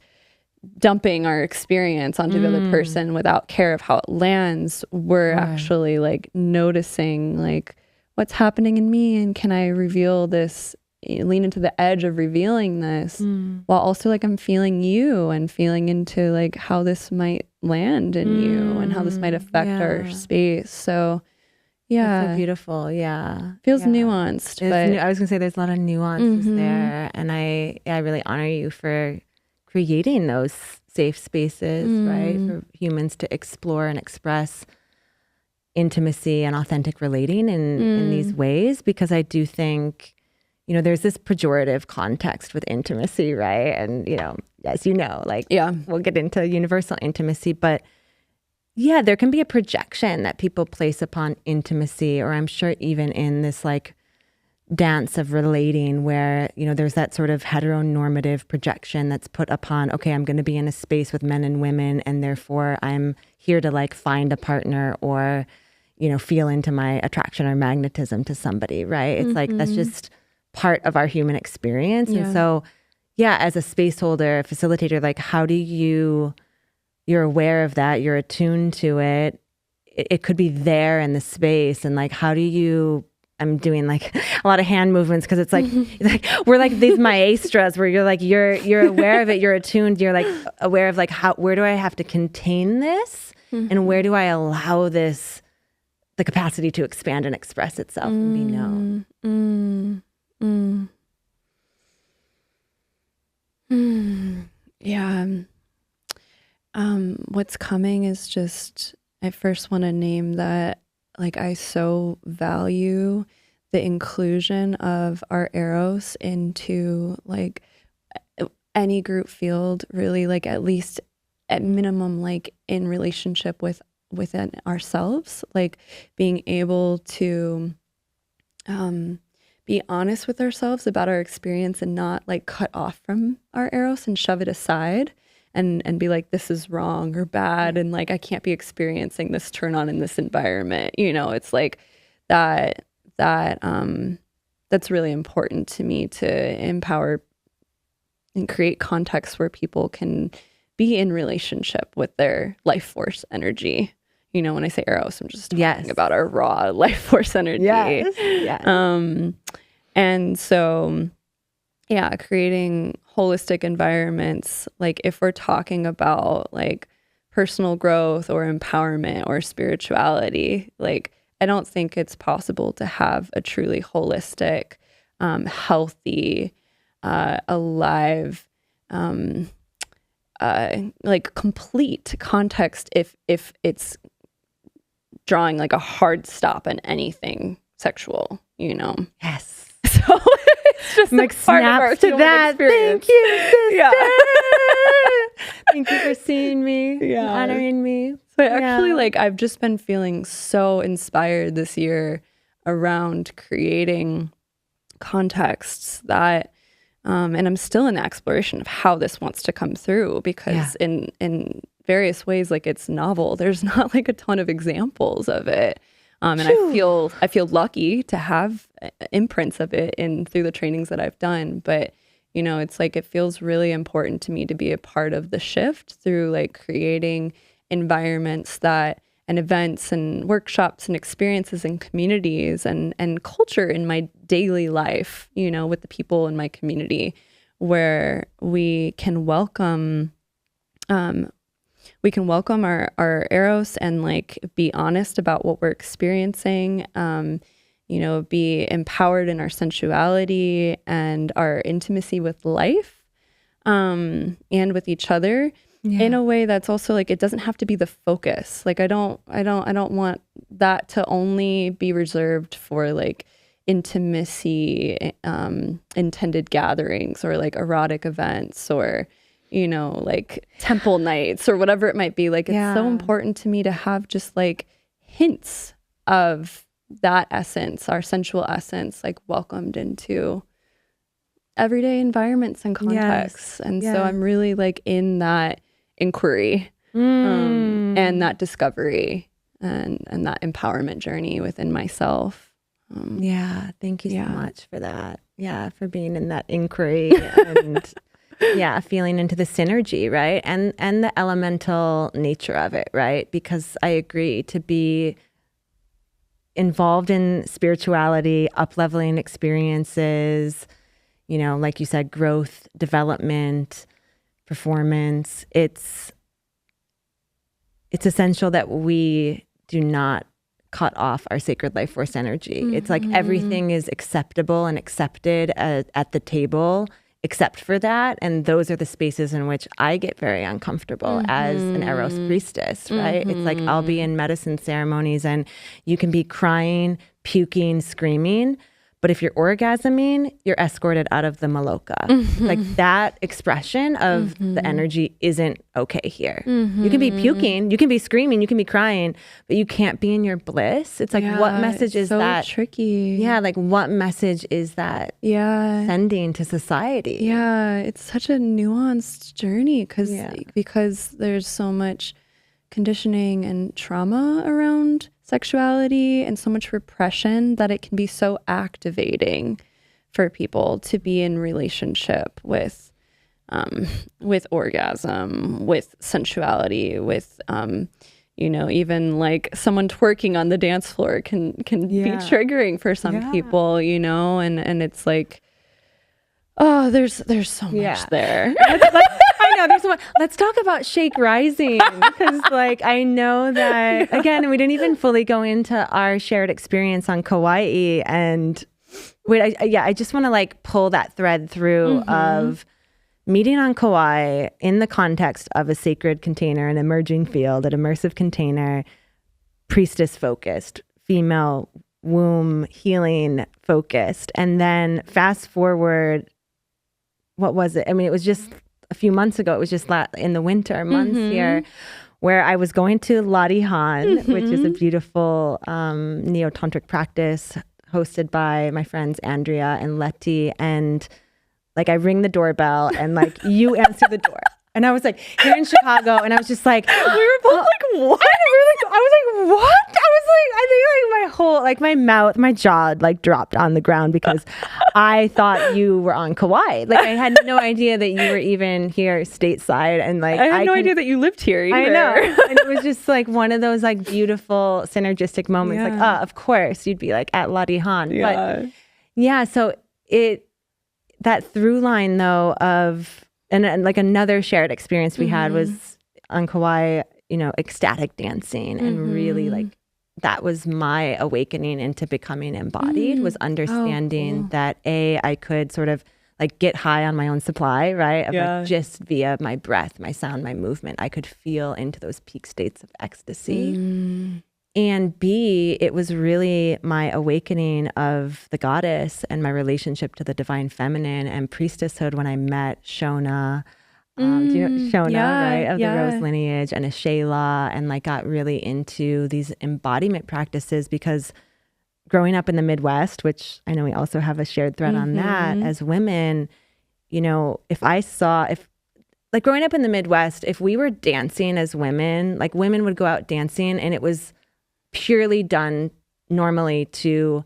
dumping our experience onto the other person without care of how it lands. We're actually like noticing like what's happening in me, and can I reveal this, lean into the edge of revealing this, while also like I'm feeling you and feeling into like how this might land in you and how this might affect our space. So that's so beautiful. Feels nuanced. But I was gonna say there's a lot of nuances there, and I really honor you for creating those safe spaces, right, for humans to explore and express intimacy and authentic relating in these ways, because I do think, there's this pejorative context with intimacy, right? And, as you know, like, we'll get into universal intimacy, but there can be a projection that people place upon intimacy, or I'm sure even in this like dance of relating where, there's that sort of heteronormative projection that's put upon, okay, I'm going to be in a space with men and women, and therefore I'm here to like find a partner or, feel into my attraction or magnetism to somebody, right? It's like, that's just part of our human experience. And so, as a space holder, facilitator, like how do you're aware of that, you're attuned to it. It could be there in the space. And like, how do you, I'm doing like a lot of hand movements because it's like, we're like these maestras where you're like, you're aware of it, you're attuned, you're like aware of like where do I have to contain this? And where do I allow this, the capacity to expand and express itself and be known? What's coming is just, I first want to name that like I so value the inclusion of our eros into like any group field, really, like at least at minimum, like in relationship within ourselves, like being able to be honest with ourselves about our experience and not like cut off from our eros and shove it aside and be like, this is wrong or bad. And like, I can't be experiencing this turn on in this environment. You know, it's like that's really important to me, to empower and create contexts where people can be in relationship with their life force energy. You know, when I say eros, I'm just talking about our raw life force energy. Yes. Yes. And so, yeah, creating holistic environments, like if we're talking about like personal growth or empowerment or spirituality, like I don't think it's possible to have a truly holistic, healthy, alive, like complete context if it's drawing like a hard stop in anything sexual, you know? Yes. So it's just like snaps to that. Experience. Thank you, sister. Yeah. Thank you for seeing me, and honoring me. So actually, like, I've just been feeling so inspired this year around creating contexts that, and I'm still in the exploration of how this wants to come through, because in various ways, like it's novel. There's not like a ton of examples of it. And I feel lucky to have imprints of it through the trainings that I've done. But, you know, it's like, it feels really important to me to be a part of the shift through like creating environments and events and workshops and experiences and communities and culture in my daily life, you know, with the people in my community, where we can welcome our eros and like be honest about what we're experiencing, you know, be empowered in our sensuality and our intimacy with life, and with each other in a way that's also like, it doesn't have to be the focus. Like I don't want that to only be reserved for like intimacy, intended gatherings or like erotic events or, you know, like temple nights or whatever it might be. Like, it's so important to me to have just like hints of that essence, our sensual essence, like welcomed into everyday environments and contexts. And so I'm really like in that inquiry, and that discovery and that empowerment journey within myself. Thank you so much for that. Yeah, for being in that inquiry and feeling into the synergy, right? And the elemental nature of it, right? Because I agree, to be involved in spirituality, up-leveling experiences, you know, like you said, growth, development, performance, it's essential that we do not cut off our sacred life force energy. It's like everything is acceptable and accepted at the table except for that. And those are the spaces in which I get very uncomfortable as an Eros priestess, right? It's like I'll be in medicine ceremonies and you can be crying, puking, screaming, but if you're orgasming, you're escorted out of the maloka. Like that expression of the energy isn't okay here. You can be puking, you can be screaming, you can be crying, but you can't be in your bliss. It's like, what message is that? So tricky. Yeah, like what message is that sending to society? Yeah, it's such a nuanced journey because there's so much conditioning and trauma around sexuality and so much repression that it can be so activating for people to be in relationship with orgasm, with sensuality, with you know, even like someone twerking on the dance floor can be triggering for some people, you know, and it's like, oh, there's so much there. I know there's one. Let's talk about Shake Rising, because like I know that again, we didn't even fully go into our shared experience on Kauai, and I just want to like pull that thread through of meeting on Kauai in the context of a sacred container, an emerging field, an immersive container, priestess focused, female womb healing focused. And then fast forward, what was it? I mean, it was just a few months ago. It was just in the winter months here, where I was going to Ladi Han, which is a beautiful neo-tantric practice hosted by my friends Andrea and Letty. And like I ring the doorbell and like you answer the door. And I was like, here in Chicago. And I was just like, we were both like, what? I was like, what? I was like, I think like my whole, like my mouth, my jaw like dropped on the ground because I thought you were on Kauai. Like I had no idea that you were even here stateside. And like, I had no idea that you lived here either. I know. And it was just like one of those like beautiful synergistic moments. Like, of course you'd be like at Ladi Han. Yeah. But yeah, so that through line though of, and like another shared experience we had was on Kauai, you know, ecstatic dancing and really like that was my awakening into becoming embodied was understanding that I could sort of like get high on my own supply, right? Of like just via my breath, my sound, my movement, I could feel into those peak states of ecstasy. And B, it was really my awakening of the goddess and my relationship to the divine feminine and priestesshood when I met Shona. Do you know Shona, right? Of the Rose lineage and Ashela, and like got really into these embodiment practices because growing up in the Midwest, which I know we also have a shared thread on that as women, you know, if like growing up in the Midwest, if we were dancing as women, like women would go out dancing and it was purely done normally to,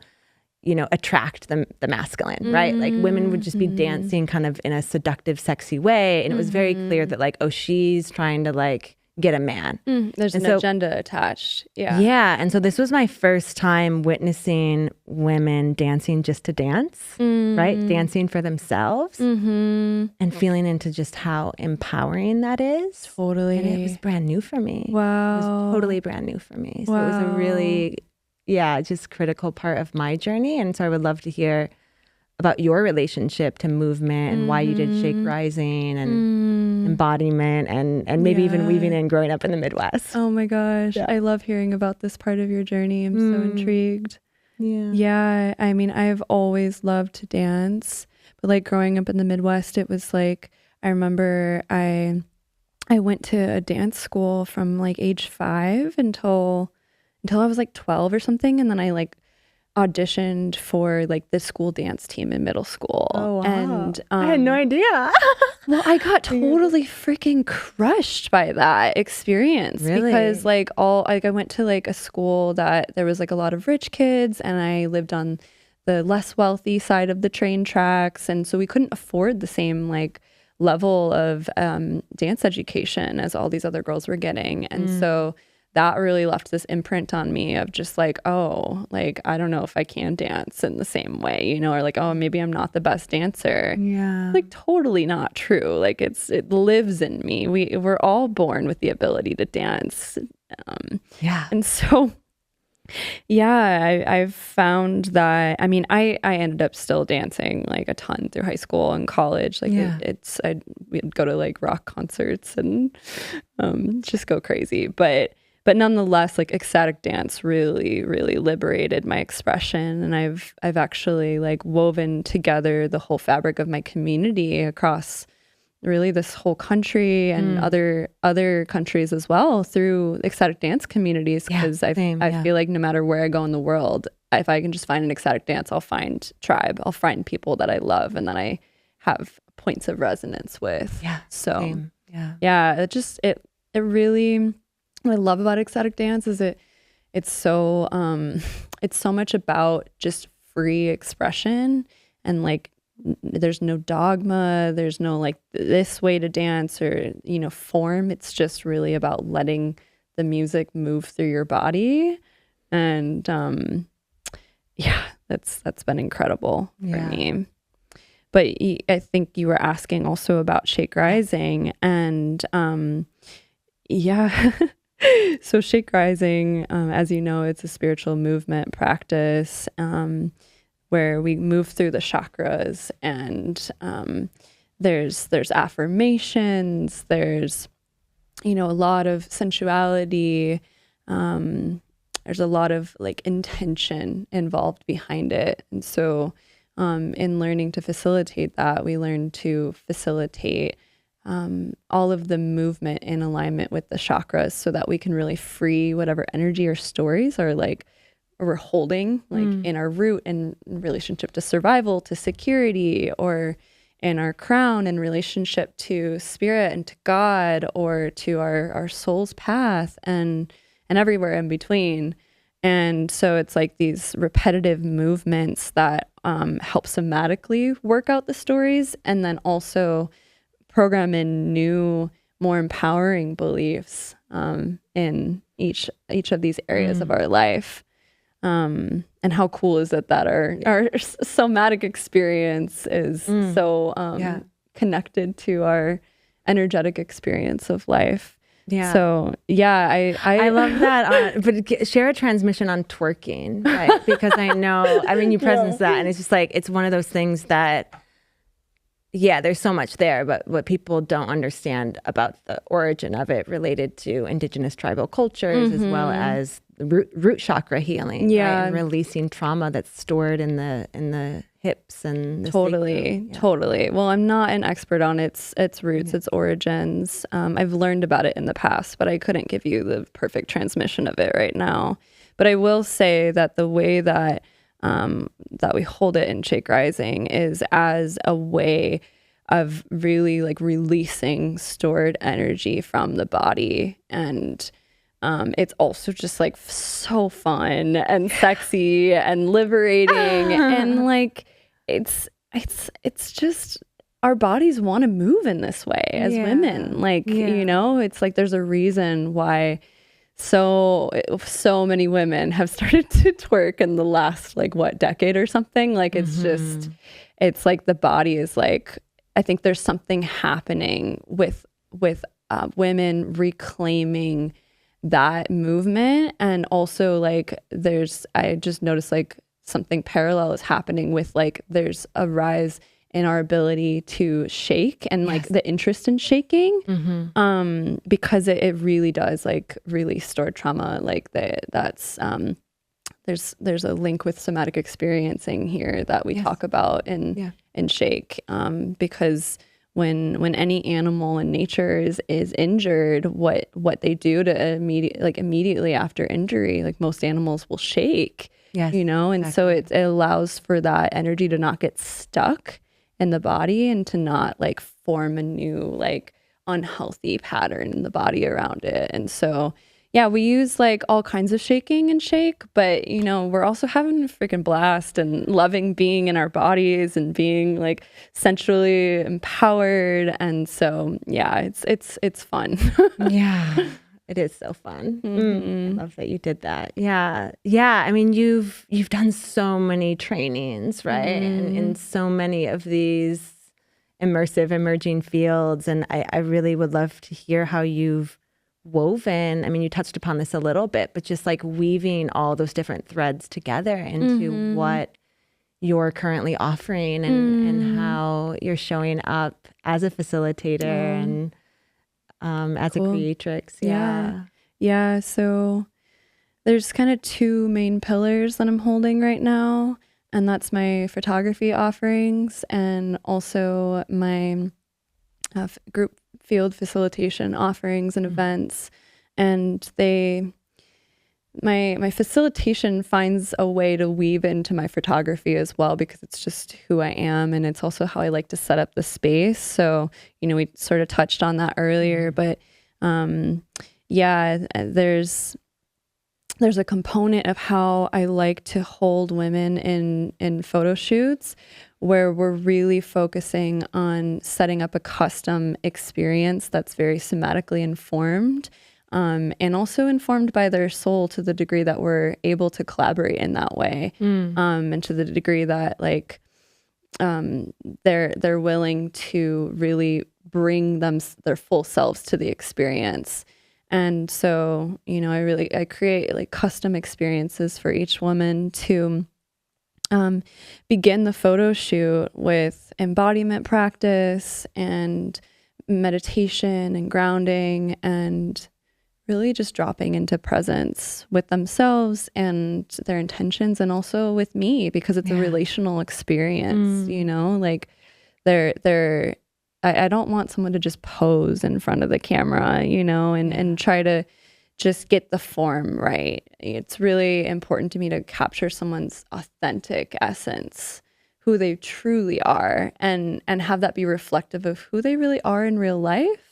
you know, attract the masculine, right? Like women would just be dancing kind of in a seductive, sexy way. And it was very clear that like, oh, she's trying to like get a man. There's an agenda attached. Yeah. Yeah. And so this was my first time witnessing women dancing just to dance, right? Dancing for themselves and feeling into just how empowering that is. Totally. And it was brand new for me. Wow. It was totally brand new for me. So it was a really, just critical part of my journey. And so I would love to hear about your relationship to movement and why you did Shake Rising and embodiment and maybe even weaving in growing up in the Midwest. Oh my gosh. I love hearing about this part of your journey. I'm so intrigued. Yeah. I mean, I've always loved to dance, but like growing up in the Midwest, it was like, I remember I went to a dance school from like age 5 until I was like 12 or something. And then I like auditioned for like the school dance team in middle school. Oh, wow. And I had no idea. well, I got totally freaking crushed by that experience. Really? Because like I went to like a school that there was like a lot of rich kids and I lived on the less wealthy side of the train tracks. And so we couldn't afford the same like level of dance education as all these other girls were getting. And so that really left this imprint on me of just like, oh, like, I don't know if I can dance in the same way, you know, or like, oh, maybe I'm not the best dancer. Yeah. Like totally not true. Like it lives in me. We're all born with the ability to dance. And so, I've found that, I mean, I ended up still dancing like a ton through high school and college. Like we'd go to like rock concerts and just go crazy. But nonetheless, like ecstatic dance really, really liberated my expression. And I've actually like woven together the whole fabric of my community across really this whole country and other countries as well through ecstatic dance communities. Because I feel like no matter where I go in the world, if I can just find an ecstatic dance, I'll find tribe. I'll find people that I love and that I have points of resonance with. Yeah. So same. it really, what I love about ecstatic dance is it's so much about just free expression and like there's no dogma, there's no like this way to dance or, you know, form. It's just really about letting the music move through your body. And that's been incredible for me. But I think you were asking also about Shake Rising and so Shake Rising, as you know, it's a spiritual movement practice where we move through the chakras and there's affirmations, there's, you know, a lot of sensuality, there's a lot of like intention involved behind it. And so in learning to facilitate that, we learn to facilitate all of the movement in alignment with the chakras so that we can really free whatever energy or stories are like we're holding like in our root in relationship to survival, to security, or in our crown in relationship to spirit and to God, or to our soul's path, and everywhere in between. And so it's like these repetitive movements that help somatically work out the stories, and then also program in new, more empowering beliefs in each of these areas of our life. And how cool is it that our somatic experience is so connected to our energetic experience of life. Yeah. So yeah, I love that. But share a transmission on twerking, right? Because I know, I mean, you presence that, and it's just like, it's one of those things that, yeah, there's so much there, but what people don't understand about the origin of it related to indigenous tribal cultures, as well as the root chakra healing, right? And releasing trauma that's stored in the hips and the totally. Well, I'm not an expert on its roots, its origins. I've learned about it in the past, but I couldn't give you the perfect transmission of it right now. But I will say that the way that we hold it in Shake Rising is as a way of really like releasing stored energy from the body. And it's also just like so fun and sexy and liberating. And like, it's just, our bodies want to move in this way as women. Like, you know, it's like, there's a reason why so many women have started to twerk in the last like decade or something. Like it's just, it's like the body is like, I think there's something happening with women reclaiming that movement. And also like I just noticed like something parallel is happening with like there's a rise in our ability to shake and like the interest in shaking, because it really does like release stored trauma. Like that's there's a link with somatic experiencing here that we talk about in Shake, because when any animal in nature is injured, what they do to immediately after injury, like most animals will shake, you know, and so it allows for that energy to not get stuck in the body and to not like form a new like unhealthy pattern in the body around it. And so yeah, we use like all kinds of shaking and Shake, but you know, we're also having a freaking blast and loving being in our bodies and being like centrally empowered. And so yeah, it's fun. Yeah, it is so fun. I love that you did that. Yeah. I mean, you've done so many trainings, right? And in so many of these immersive emerging fields. And I really would love to hear how you've woven, I mean, you touched upon this a little bit, but just like weaving all those different threads together into what you're currently offering and how you're showing up as a facilitator and as a creatrix. Yeah. So there's kind of two main pillars that I'm holding right now, and that's my photography offerings and also my group field facilitation offerings and events. And my facilitation finds a way to weave into my photography as well, because it's just who I am, and it's also how I like to set up the space. So, you know, we sort of touched on that earlier, but there's a component of how I like to hold women in photo shoots where we're really focusing on setting up a custom experience that's very somatically informed, and also informed by their soul to the degree that we're able to collaborate in that way, and to the degree that like they're willing to really bring their full selves to the experience. And so, you know, I create like custom experiences for each woman to begin the photo shoot with embodiment practice and meditation and grounding, and really just dropping into presence with themselves and their intentions, and also with me, because it's a relational experience, you know, like I don't want someone to just pose in front of the camera, you know, and try to just get the form right. It's really important to me to capture someone's authentic essence, who they truly are, and have that be reflective of who they really are in real life.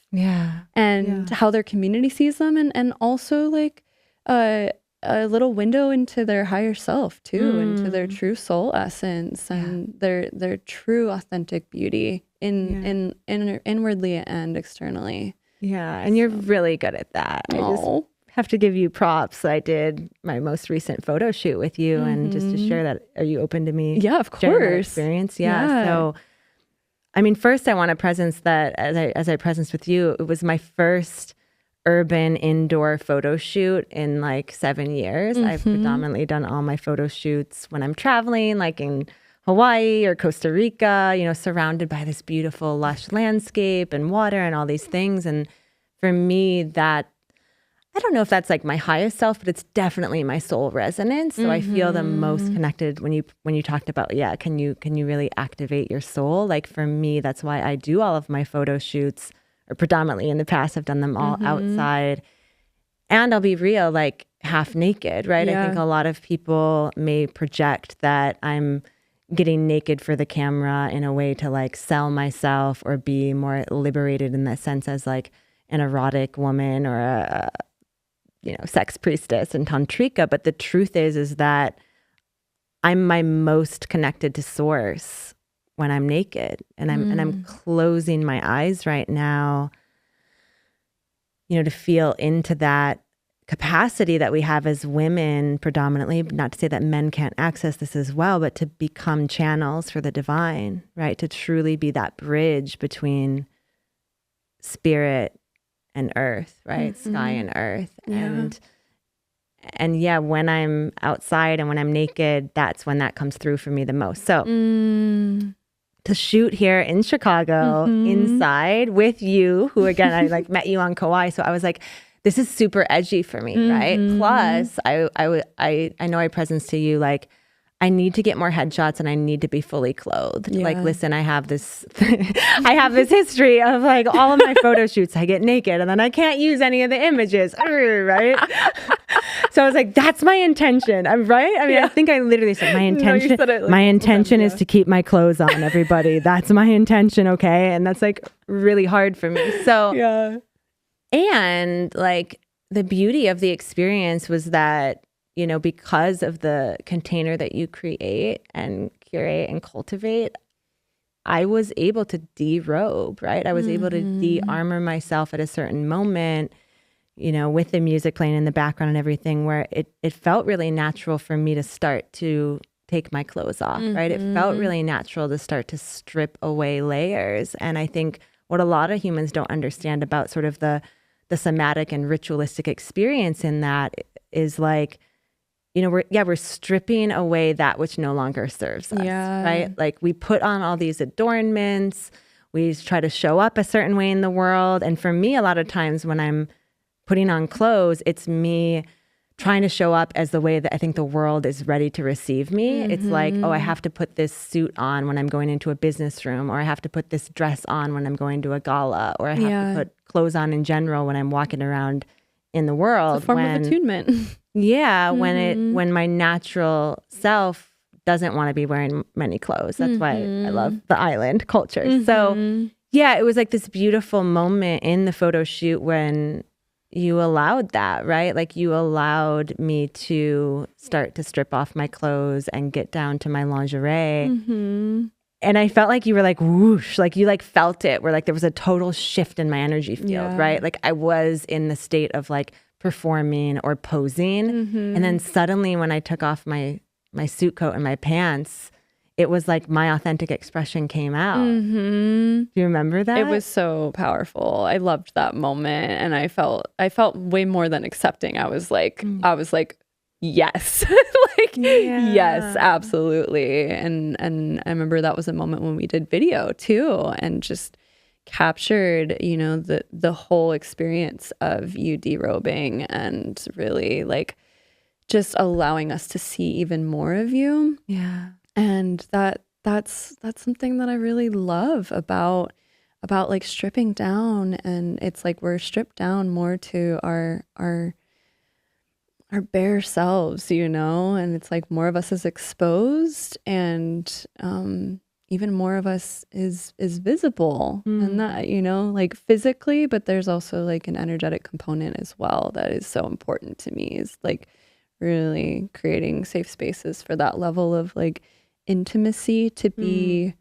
And how their community sees them, and also like a little window into their higher self too, into their true soul essence, and their true authentic beauty in inwardly and externally. And you're really good at that. I just have to give you props. I did my most recent photo shoot with you, and just to share that. Are you open to me? Yeah, of sharing that course. experience. So I mean, first I want to presence that as I presence with you, it was my first urban indoor photo shoot in like 7 years. I've predominantly done all my photo shoots when I'm traveling, like in Hawaii or Costa Rica, you know, surrounded by this beautiful lush landscape and water and all these things. And for me, that, I don't know if that's like my highest self, but it's definitely my soul resonance. So I feel the most connected when you talked about, can you really activate your soul? Like for me, that's why I do all of my photo shoots, or predominantly in the past, I've done them all outside. And I'll be real, like half naked, right? I think a lot of people may project that I'm getting naked for the camera in a way to like sell myself or be more liberated in that sense as like an erotic woman or a sex priestess and tantrika. But the truth is that I'm my most connected to source when I'm naked, and I'm closing my eyes right now, you know, to feel into that capacity that we have as women predominantly, not to say that men can't access this as well, but to become channels for the divine, right? To truly be that bridge between spirit and earth, right? Sky and earth. And when I'm outside and when I'm naked, that's when that comes through for me the most. So to shoot here in Chicago inside with you, who again, I like met you on Kauai. So I was like, this is super edgy for me, right? Plus I know I presence to you, like, I need to get more headshots and I need to be fully clothed. Like, listen, I have this, I have this history of like all of my photo shoots, I get naked and then I can't use any of the images, right? So I was like, that's my intention. I'm right. I mean, I think I literally said my intention. No, you said it like my intention is to keep my clothes on, everybody. That's my intention. Okay. And that's like really hard for me. So, and like the beauty of the experience was that, you know, because of the container that you create and curate and cultivate, I was able to derobe, right? I was able to de-armor myself at a certain moment, you know, with the music playing in the background and everything, where it felt really natural for me to start to take my clothes off, right? It felt really natural to start to strip away layers. And I think what a lot of humans don't understand about sort of the somatic and ritualistic experience in that is like, you know, we're stripping away that which no longer serves us, right? Like we put on all these adornments, we try to show up a certain way in the world. And for me, a lot of times when I'm putting on clothes, it's me trying to show up as the way that I think the world is ready to receive me. It's like, oh, I have to put this suit on when I'm going into a business room, or I have to put this dress on when I'm going to a gala, or I have to put clothes on in general when I'm walking around in the world. It's a form of attunement. When my natural self doesn't want to be wearing many clothes. That's why I love the island culture. So it was like this beautiful moment in the photo shoot when you allowed that, right? Like you allowed me to start to strip off my clothes and get down to my lingerie. And I felt like you were like whoosh, like you like felt it, where like there was a total shift in my energy field, right? Like I was in the state of like performing or posing. And then suddenly when I took off my suit coat and my pants, it was like my authentic expression came out. Do you remember that? It was so powerful. I loved that moment, and I felt way more than accepting. I was like, yes, yes, absolutely. And I remember that was a moment when we did video too, and just, captured, you know, the whole experience of you derobing and really like just allowing us to see even more of you. Yeah. And that's something that I really love about like stripping down. And it's like we're stripped down more to our bare selves, you know, and it's like more of us is exposed, and even more of us is visible, and that, you know, like physically, but there's also like an energetic component as well that is so important to me, is like really creating safe spaces for that level of like intimacy to be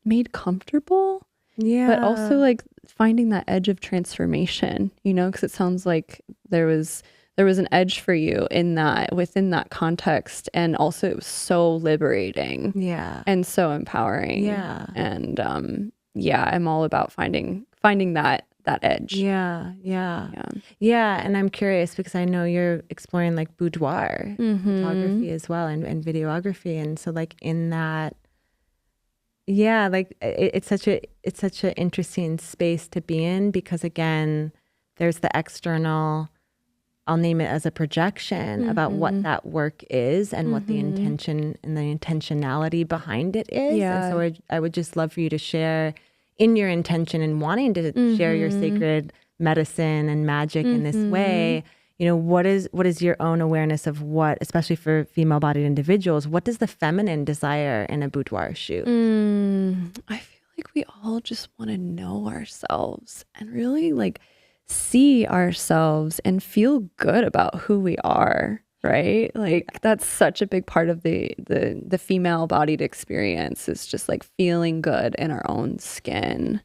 made comfortable. Yeah. But also like finding that edge of transformation, you know, because it sounds like there was an edge for you in that, within that context. And also it was so liberating. Yeah. And so empowering. Yeah. And yeah, I'm all about finding that edge. Yeah. And I'm curious because I know you're exploring like boudoir photography as well, and videography. And so like in that, yeah, like it's such an interesting space to be in, because again, there's the external, I'll name it as a projection about what that work is and what the intention and the intentionality behind it is. Yeah. And so I would just love for you to share in your intention and wanting to share your sacred medicine and magic in this way. You know, what is your own awareness of what, especially for female-bodied individuals, what does the feminine desire in a boudoir shoot? I feel like we all just want to know ourselves and really like see ourselves and feel good about who we are, right? Like that's such a big part of the female-bodied experience, is just like feeling good in our own skin.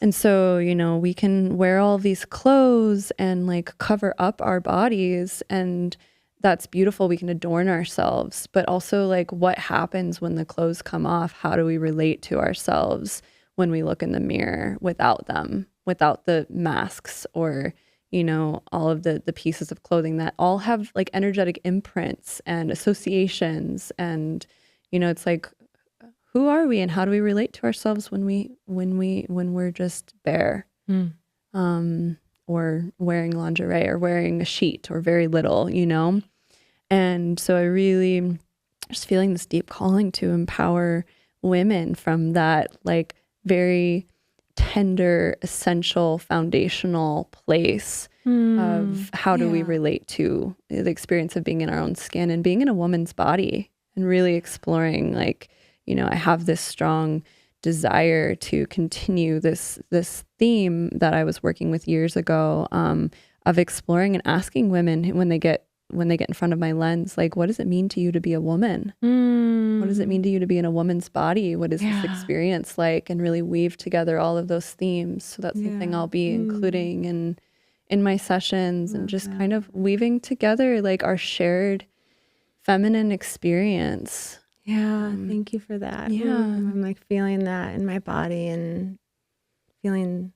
And so, you know, we can wear all these clothes and like cover up our bodies, and that's beautiful. We can adorn ourselves, but also like what happens when the clothes come off? How do we relate to ourselves when we look in the mirror without them, without the masks, or, you know, all of the pieces of clothing that all have like energetic imprints and associations. And, you know, it's like, who are we and how do we relate to ourselves when we're just bare, or wearing lingerie or wearing a sheet or very little, you know? And so I really just feeling this deep calling to empower women from that like very tender, essential, foundational place of how do we relate to the experience of being in our own skin and being in a woman's body, and really exploring like, you know, I have this strong desire to continue this theme that I was working with years ago, of exploring and asking women when they get in front of my lens, like, what does it mean to you to be a woman? What does it mean to you to be in a woman's body? What is this experience like? And really weave together all of those themes. So that's something I'll be including in my sessions, and just kind of weaving together like our shared feminine experience. Yeah, thank you for that. Yeah. I'm like feeling that in my body and feeling,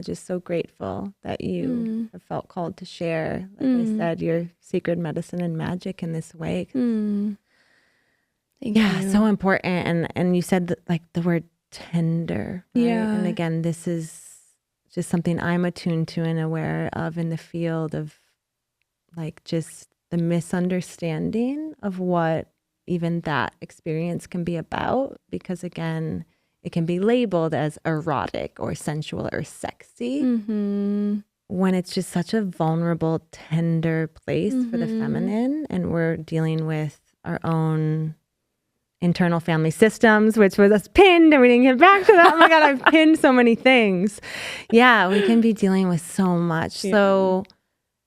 just so grateful that you have felt called to share, like I said, your sacred medicine and magic in this way. Thank you. So important. And you said that, like the word tender, right? Yeah. And again, this is just something I'm attuned to and aware of in the field of like just the misunderstanding of what even that experience can be about, because again, it can be labeled as erotic or sensual or sexy when it's just such a vulnerable, tender place for the feminine. And we're dealing with our own internal family systems, which was us pinned, and we didn't get back to that. Oh my God, I've pinned so many things. Yeah, we can be dealing with so much. Yeah. So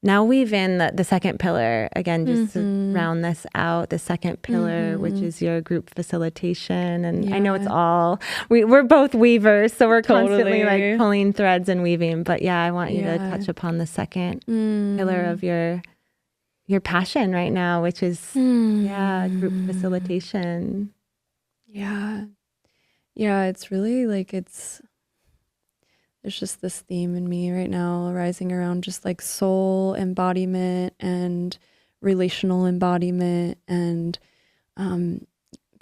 now weave in the second pillar, again, just to round this out, the second pillar, which is your group facilitation. And I know it's all, we're both weavers, so we're constantly like pulling threads and weaving. But yeah, I want you to touch upon the second pillar of your passion right now, which is, group facilitation. Yeah. Yeah, it's really like there's just this theme in me right now arising around just like soul embodiment and relational embodiment, and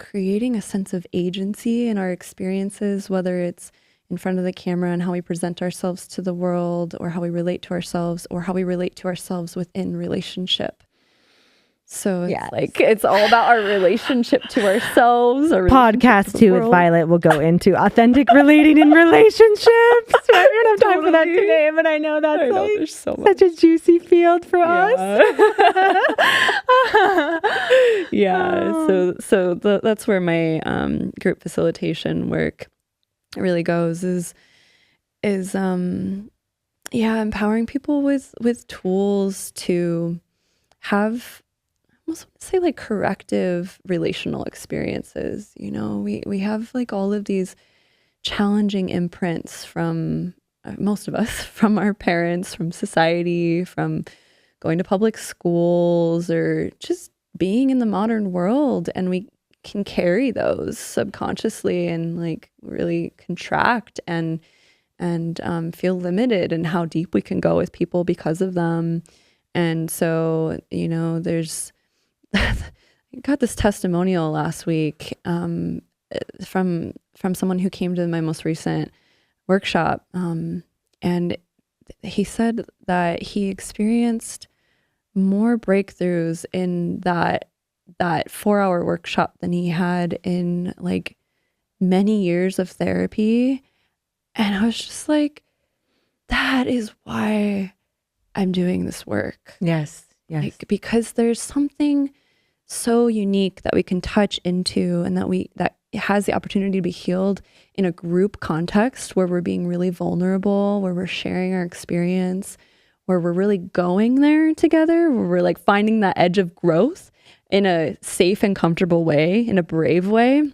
creating a sense of agency in our experiences, whether it's in front of the camera and how we present ourselves to the world, or how we relate to ourselves, or how we relate to ourselves within relationship. So it's like, it's all about our relationship to ourselves. Our Podcast 2 with Violet will go into authentic relating in relationships. We don't have time for that today, but I know that's such a juicy field for us. That's where my group facilitation work really goes, is empowering people with tools to have, I almost want to say, like corrective relational experiences. You know, we have like all of these challenging imprints from most of us, from our parents, from society, from going to public schools, or just being in the modern world, and we can carry those subconsciously and like really contract and feel limited in how deep we can go with people because of them. And so, you know, there's I got this testimonial last week from someone who came to my most recent workshop, and he said that he experienced more breakthroughs in that 4-hour workshop than he had in like many years of therapy. And I was just like, that is why I'm doing this work. Yes. Like, because there's something so unique that we can touch into, and that has the opportunity to be healed in a group context where we're being really vulnerable, where we're sharing our experience, where we're really going there together, where we're like finding that edge of growth in a safe and comfortable way, in a brave way.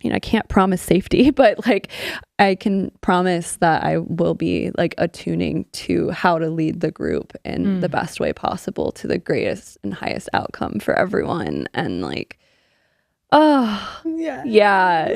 You know, I can't promise safety, but like I can promise that I will be like attuning to how to lead the group in the best way possible to the greatest and highest outcome for everyone. And like, I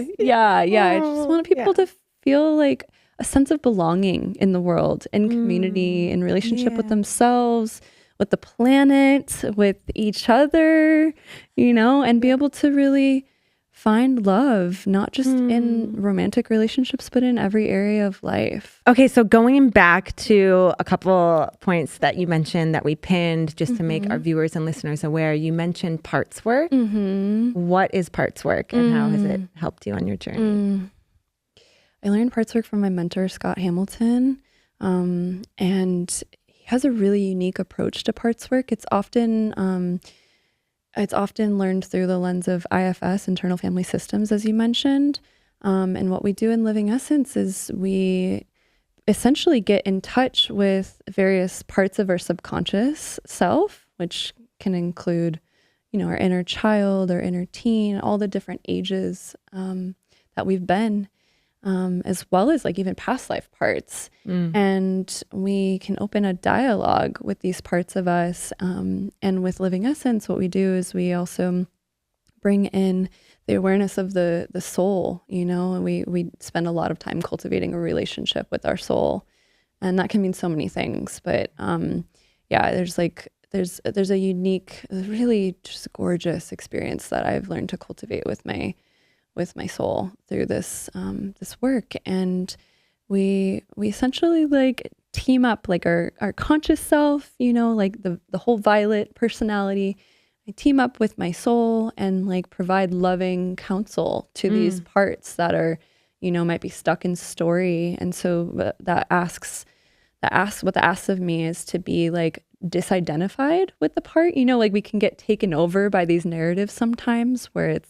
just want people to feel like a sense of belonging in the world, in community, in relationship with themselves, with the planet, with each other, you know, and be able to really find love, not just in romantic relationships, but in every area of life. Okay, so going back to a couple points that you mentioned that we pinned just to make our viewers and listeners aware, you mentioned parts work. What is parts work, and how has it helped you on your journey? I learned parts work from my mentor, Scott Hamilton, and he has a really unique approach to parts work. It's often learned through the lens of IFS, internal family systems, as you mentioned. And what we do in Living Essence is we essentially get in touch with various parts of our subconscious self, which can include, you know, our inner child, our inner teen, all the different ages that we've been, as well as like even past life parts. And we can open a dialogue with these parts of us. And with Living Essence, what we do is we also bring in the awareness of the soul, you know, and we spend a lot of time cultivating a relationship with our soul. And that can mean so many things. But there's a unique, really just gorgeous experience that I've learned to cultivate with my soul through this work. And we essentially like team up like our conscious self, you know, like the whole Violet personality. I team up with my soul and like provide loving counsel to these parts that are, you know, might be stuck in story. And so what that asks of me is to be like disidentified with the part, you know, like we can get taken over by these narratives sometimes where it's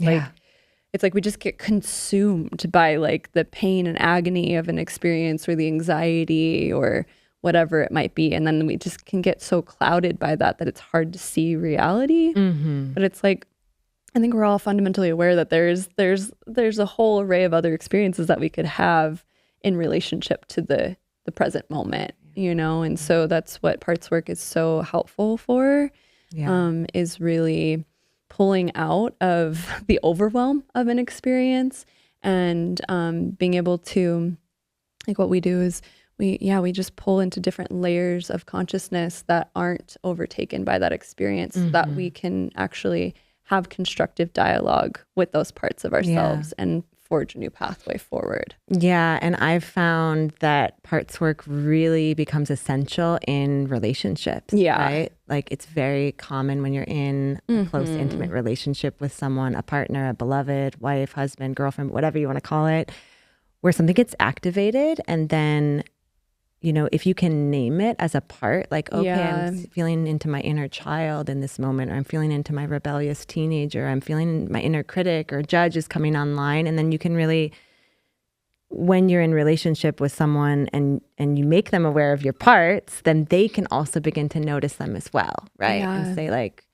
like we just get consumed by like the pain and agony of an experience or the anxiety or whatever it might be. And then we just can get so clouded by that it's hard to see reality. But it's like, I think we're all fundamentally aware that there's a whole array of other experiences that we could have in relationship to the present moment, you know? And so that's what parts work is so helpful for, is really pulling out of the overwhelm of an experience and being able to, like what we do is we just pull into different layers of consciousness that aren't overtaken by that experience so that we can actually have constructive dialogue with those parts of ourselves and forge a new pathway forward. Yeah. And I've found that parts work really becomes essential in relationships. Yeah. Right? Like it's very common when you're in a close, intimate relationship with someone, a partner, a beloved, wife, husband, girlfriend, whatever you want to call it, where something gets activated. And then, you know, if you can name it as a part, like, okay, I'm feeling into my inner child in this moment, or I'm feeling into my rebellious teenager, I'm feeling my inner critic or judge is coming online. And then you can really, when you're in relationship with someone and you make them aware of your parts, then they can also begin to notice them as well, right? And say like,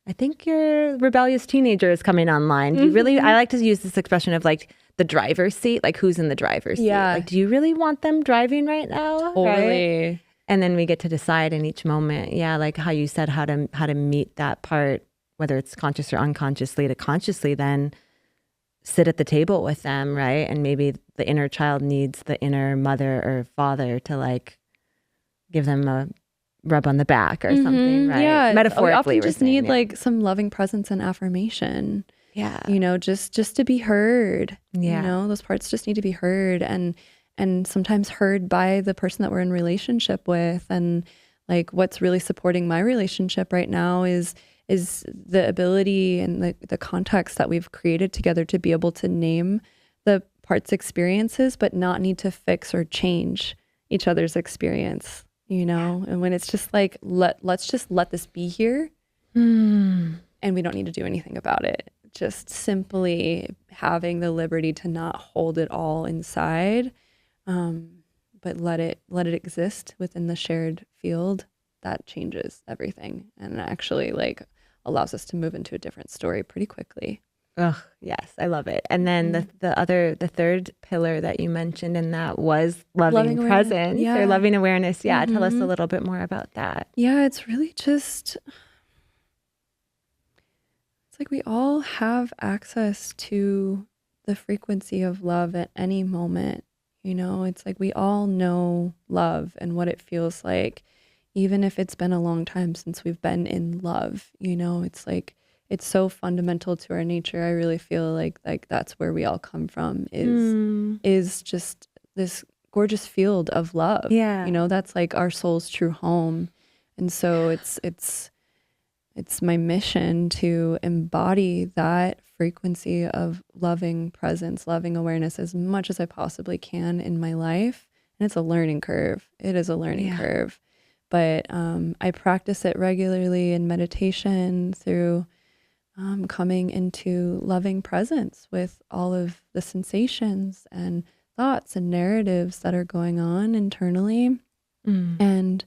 I think your rebellious teenager is coming online. Do you really, I like to use this expression of like the driver's seat, like who's in the driver's seat? Like, do you really want them driving right now? Totally. Right? And then we get to decide in each moment, like how you said, how to meet that part, whether it's conscious or unconsciously, to consciously then sit at the table with them, right? And maybe the inner child needs the inner mother or father to like give them a rub on the back or something, right? Yeah, Metaphorically, we often just need like some loving presence and affirmation. Yeah, you know, just to be heard. Yeah, you know, those parts just need to be heard, and sometimes heard by the person that we're in relationship with. And like, what's really supporting my relationship right now is the ability and the context that we've created together to be able to name the parts experiences, but not need to fix or change each other's experience. You know, and when it's just like, let's just let this be here, and we don't need to do anything about it. Just simply having the liberty to not hold it all inside, but let it exist within the shared field. That changes everything, and actually like allows us to move into a different story pretty quickly. Oh, yes, I love it. And then the third pillar that you mentioned in that was loving presence or loving awareness. Yeah, tell us a little bit more about that. Yeah, it's really just, it's like we all have access to the frequency of love at any moment. You know, it's like we all know love and what it feels like, even if it's been a long time since we've been in love. You know, it's like, it's so fundamental to our nature. I really feel like that's where we all come from, is just this gorgeous field of love. Yeah. You know, that's like our soul's true home. And so it's my mission to embody that frequency of loving presence, loving awareness as much as I possibly can in my life. And it's a learning curve. It is a learning curve. But I practice it regularly in meditation through coming into loving presence with all of the sensations and thoughts and narratives that are going on internally. And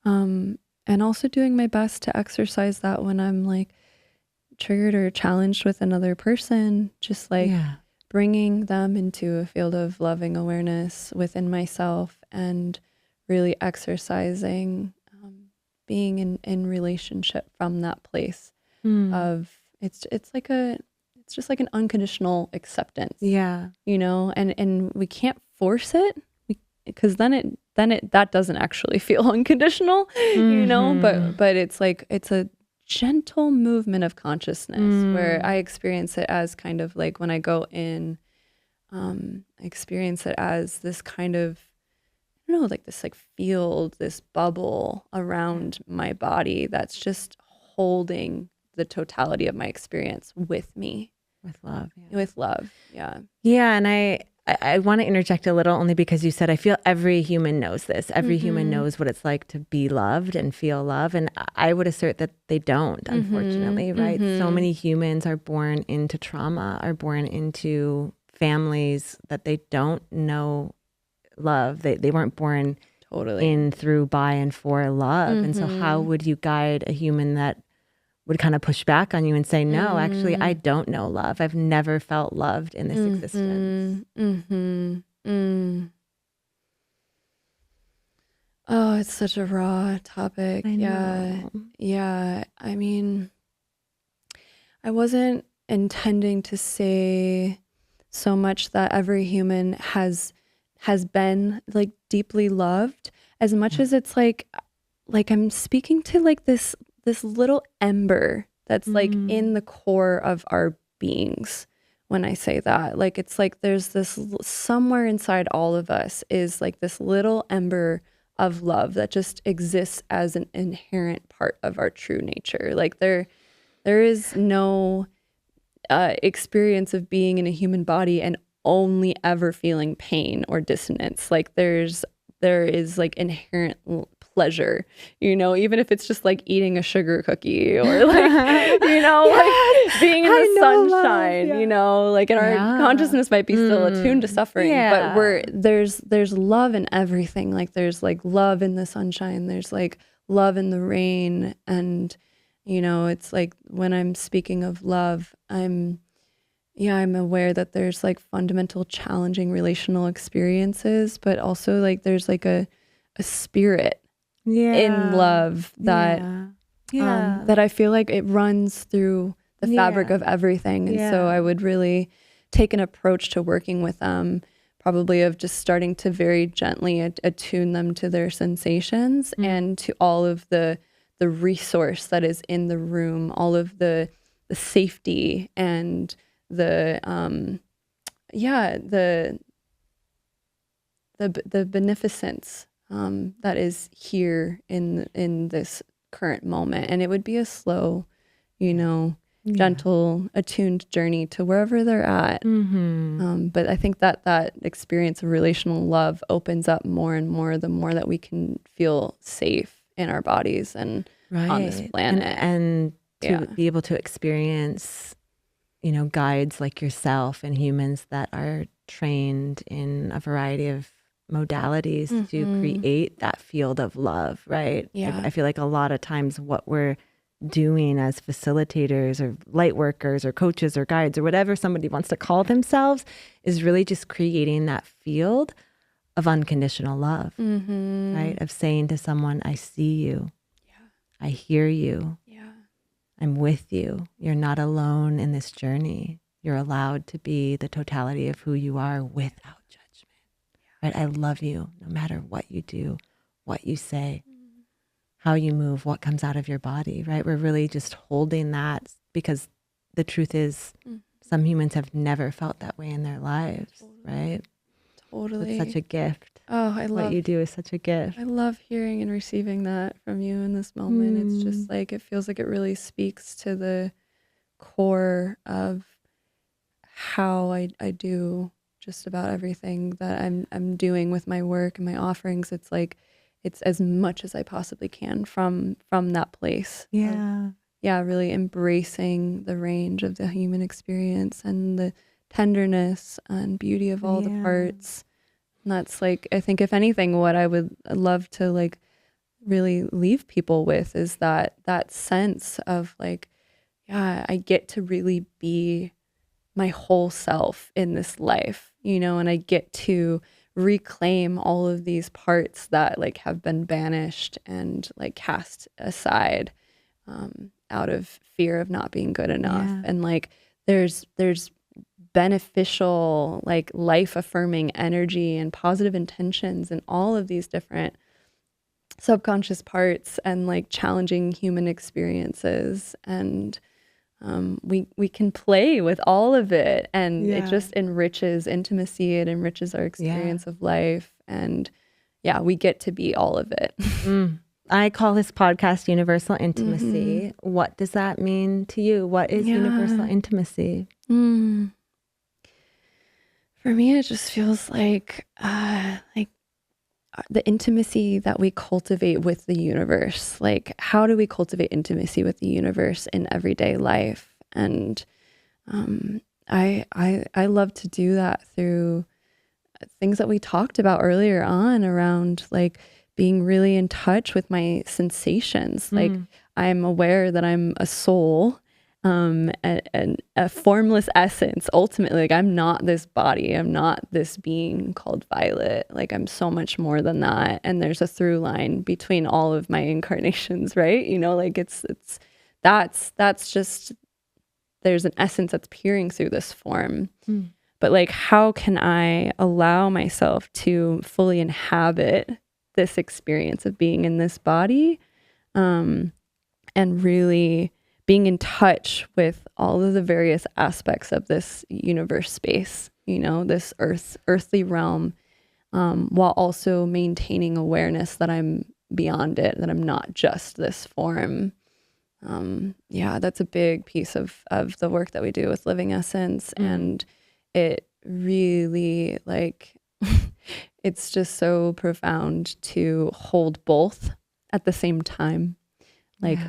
also doing my best to exercise that when I'm like triggered or challenged with another person, just like bringing them into a field of loving awareness within myself, and really exercising being in relationship from that place of it's just like an unconditional acceptance. Yeah. You know, and we can't force it, because then it that doesn't actually feel unconditional, you know, but it's like, it's a gentle movement of consciousness where I experience it as kind of like when I go in, I experience it as this kind of, I don't know, like this like field, this bubble around my body that's just holding the totality of my experience with me. With love. With love. Yeah. Yeah. And I want to interject a little, only because you said, I feel every human knows this. Every human knows what it's like to be loved and feel love. And I would assert that they don't, unfortunately, right? So many humans are born into trauma, are born into families that they don't know love. They weren't born in, through, by, and for love. And so how would you guide a human that would kind of push back on you and say, no, actually, I don't know love. I've never felt loved in this existence. Oh, it's such a raw topic. I know. Yeah. I mean, I wasn't intending to say so much that every human has been like deeply loved, as much as it's like I'm speaking to like this little ember that's like in the core of our beings. When I say that, like, it's like there's this somewhere inside all of us is like this little ember of love that just exists as an inherent part of our true nature. Like there is no experience of being in a human body and only ever feeling pain or dissonance. Like there is like inherent pleasure, even if it's just like eating a sugar cookie or like, yes! Like being in the sunshine, like, and our consciousness might be still attuned to suffering, but there's love in everything. Like there's like love in the sunshine. There's like love in the rain. And, it's like when I'm speaking of love, I'm aware that there's like fundamental challenging relational experiences, but also like there's like a spirit in love that that I feel like it runs through the fabric of everything. And so I would really take an approach to working with them, probably of just starting to very gently attune them to their sensations and to all of the resource that is in the room, all of the safety and the beneficence that is here in this current moment. And it would be a slow, gentle, attuned journey to wherever they're at. But I think that experience of relational love opens up more and more the more that we can feel safe in our bodies and on this planet. And to be able to experience, guides like yourself and humans that are trained in a variety of modalities to create that field of love, right? I feel like a lot of times what we're doing as facilitators or light workers or coaches or guides or whatever somebody wants to call themselves is really just creating that field of unconditional love, right? Of saying to someone, I see you. I hear you. I'm with you. You're not alone in this journey. You're allowed to be the totality of who you are without judgment, right? I love you no matter what you do, what you say, how you move, what comes out of your body, right? We're really just holding that because the truth is some humans have never felt that way in their lives, right? Totally. It's such a gift. Oh, what you do is such a gift. I love hearing and receiving that from you in this moment. It's just like, it feels like it really speaks to the core of how I do just about everything that I'm doing with my work and my offerings. It's like, it's as much as I possibly can from that place. Really embracing the range of the human experience and the tenderness and beauty of all the parts. And that's like, I think if anything, what I would love to like really leave people with is that sense of like, I get to really be my whole self in this life, and I get to reclaim all of these parts that like have been banished and like cast aside out of fear of not being good enough. And like there's beneficial, like life affirming energy and positive intentions and all of these different subconscious parts and like challenging human experiences. And we can play with all of it, and it just enriches intimacy. It enriches our experience of life. And we get to be all of it. I call this podcast Universal Intimacy. What does that mean to you? What is universal intimacy? For me, it just feels like the intimacy that we cultivate with the universe. Like, how do we cultivate intimacy with the universe in everyday life? And I love to do that through things that we talked about earlier on around like being really in touch with my sensations. Like, I'm aware that I'm a soul, and a formless essence. Ultimately, like, I'm not this body. I'm not this being called Violet. Like, I'm so much more than that. And there's a through line between all of my incarnations, right? Like that's just, there's an essence that's peering through this form. But like, how can I allow myself to fully inhabit this experience of being in this body, and really being in touch with all of the various aspects of this universe space, this earthly realm, while also maintaining awareness that I'm beyond it, that I'm not just this form. That's a big piece of the work that we do with Living Essence. And it really it's just so profound to hold both at the same time,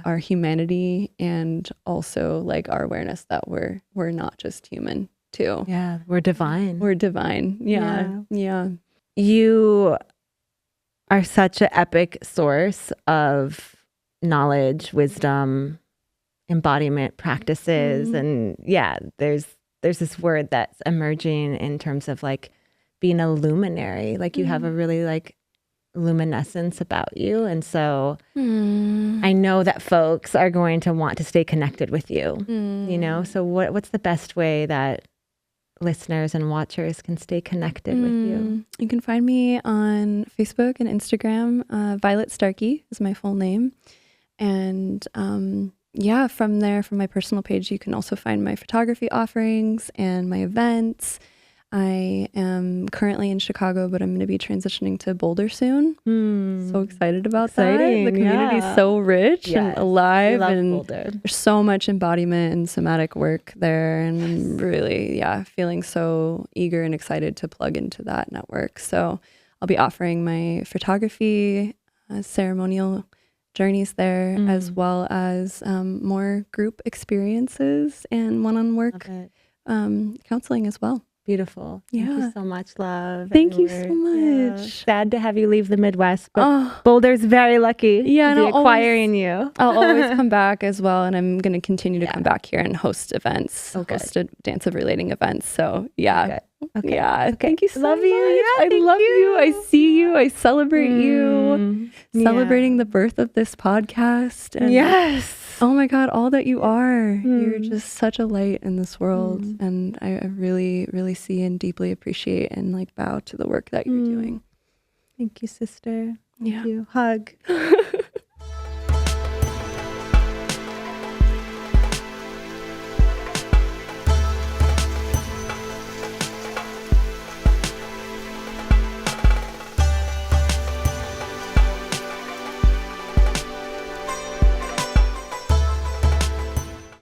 our humanity and also our awareness that we're not just human too. Yeah, we're divine. We're divine. Yeah. You are such an epic source of knowledge, wisdom, embodiment practices. And there's this word that's emerging in terms of being a luminary. You have a really luminescence about you. And so I know that folks are going to want to stay connected with you, so what's the best way that listeners and watchers can stay connected with you? You can find me on Facebook and Instagram. Violet Starkey is my full name. And from there, from my personal page, you can also find my photography offerings and my events. I am currently in Chicago, but I'm going to be transitioning to Boulder soon. So excited about that. The community is so rich and alive, and Boulder. There's so much embodiment and somatic work there. And I'm really, feeling so eager and excited to plug into that network. So I'll be offering my photography, ceremonial journeys there, as well as more group experiences and one-on-one work counseling as well. Beautiful. Thank you so much, love. Thank you so much. Sad to have you leave the Midwest, but Boulder's very lucky to be acquiring you. I'll always come back as well, and I'm going to continue to come back here and host events, host dance of relating events. So thank you so much. Love you. I love you. I see you. I celebrate you. Celebrating the birth of this podcast. And oh my God, all that you are. You're just such a light in this world. And I really, really see and deeply appreciate and bow to the work that you're doing. Thank you, sister. Thank you. Hug.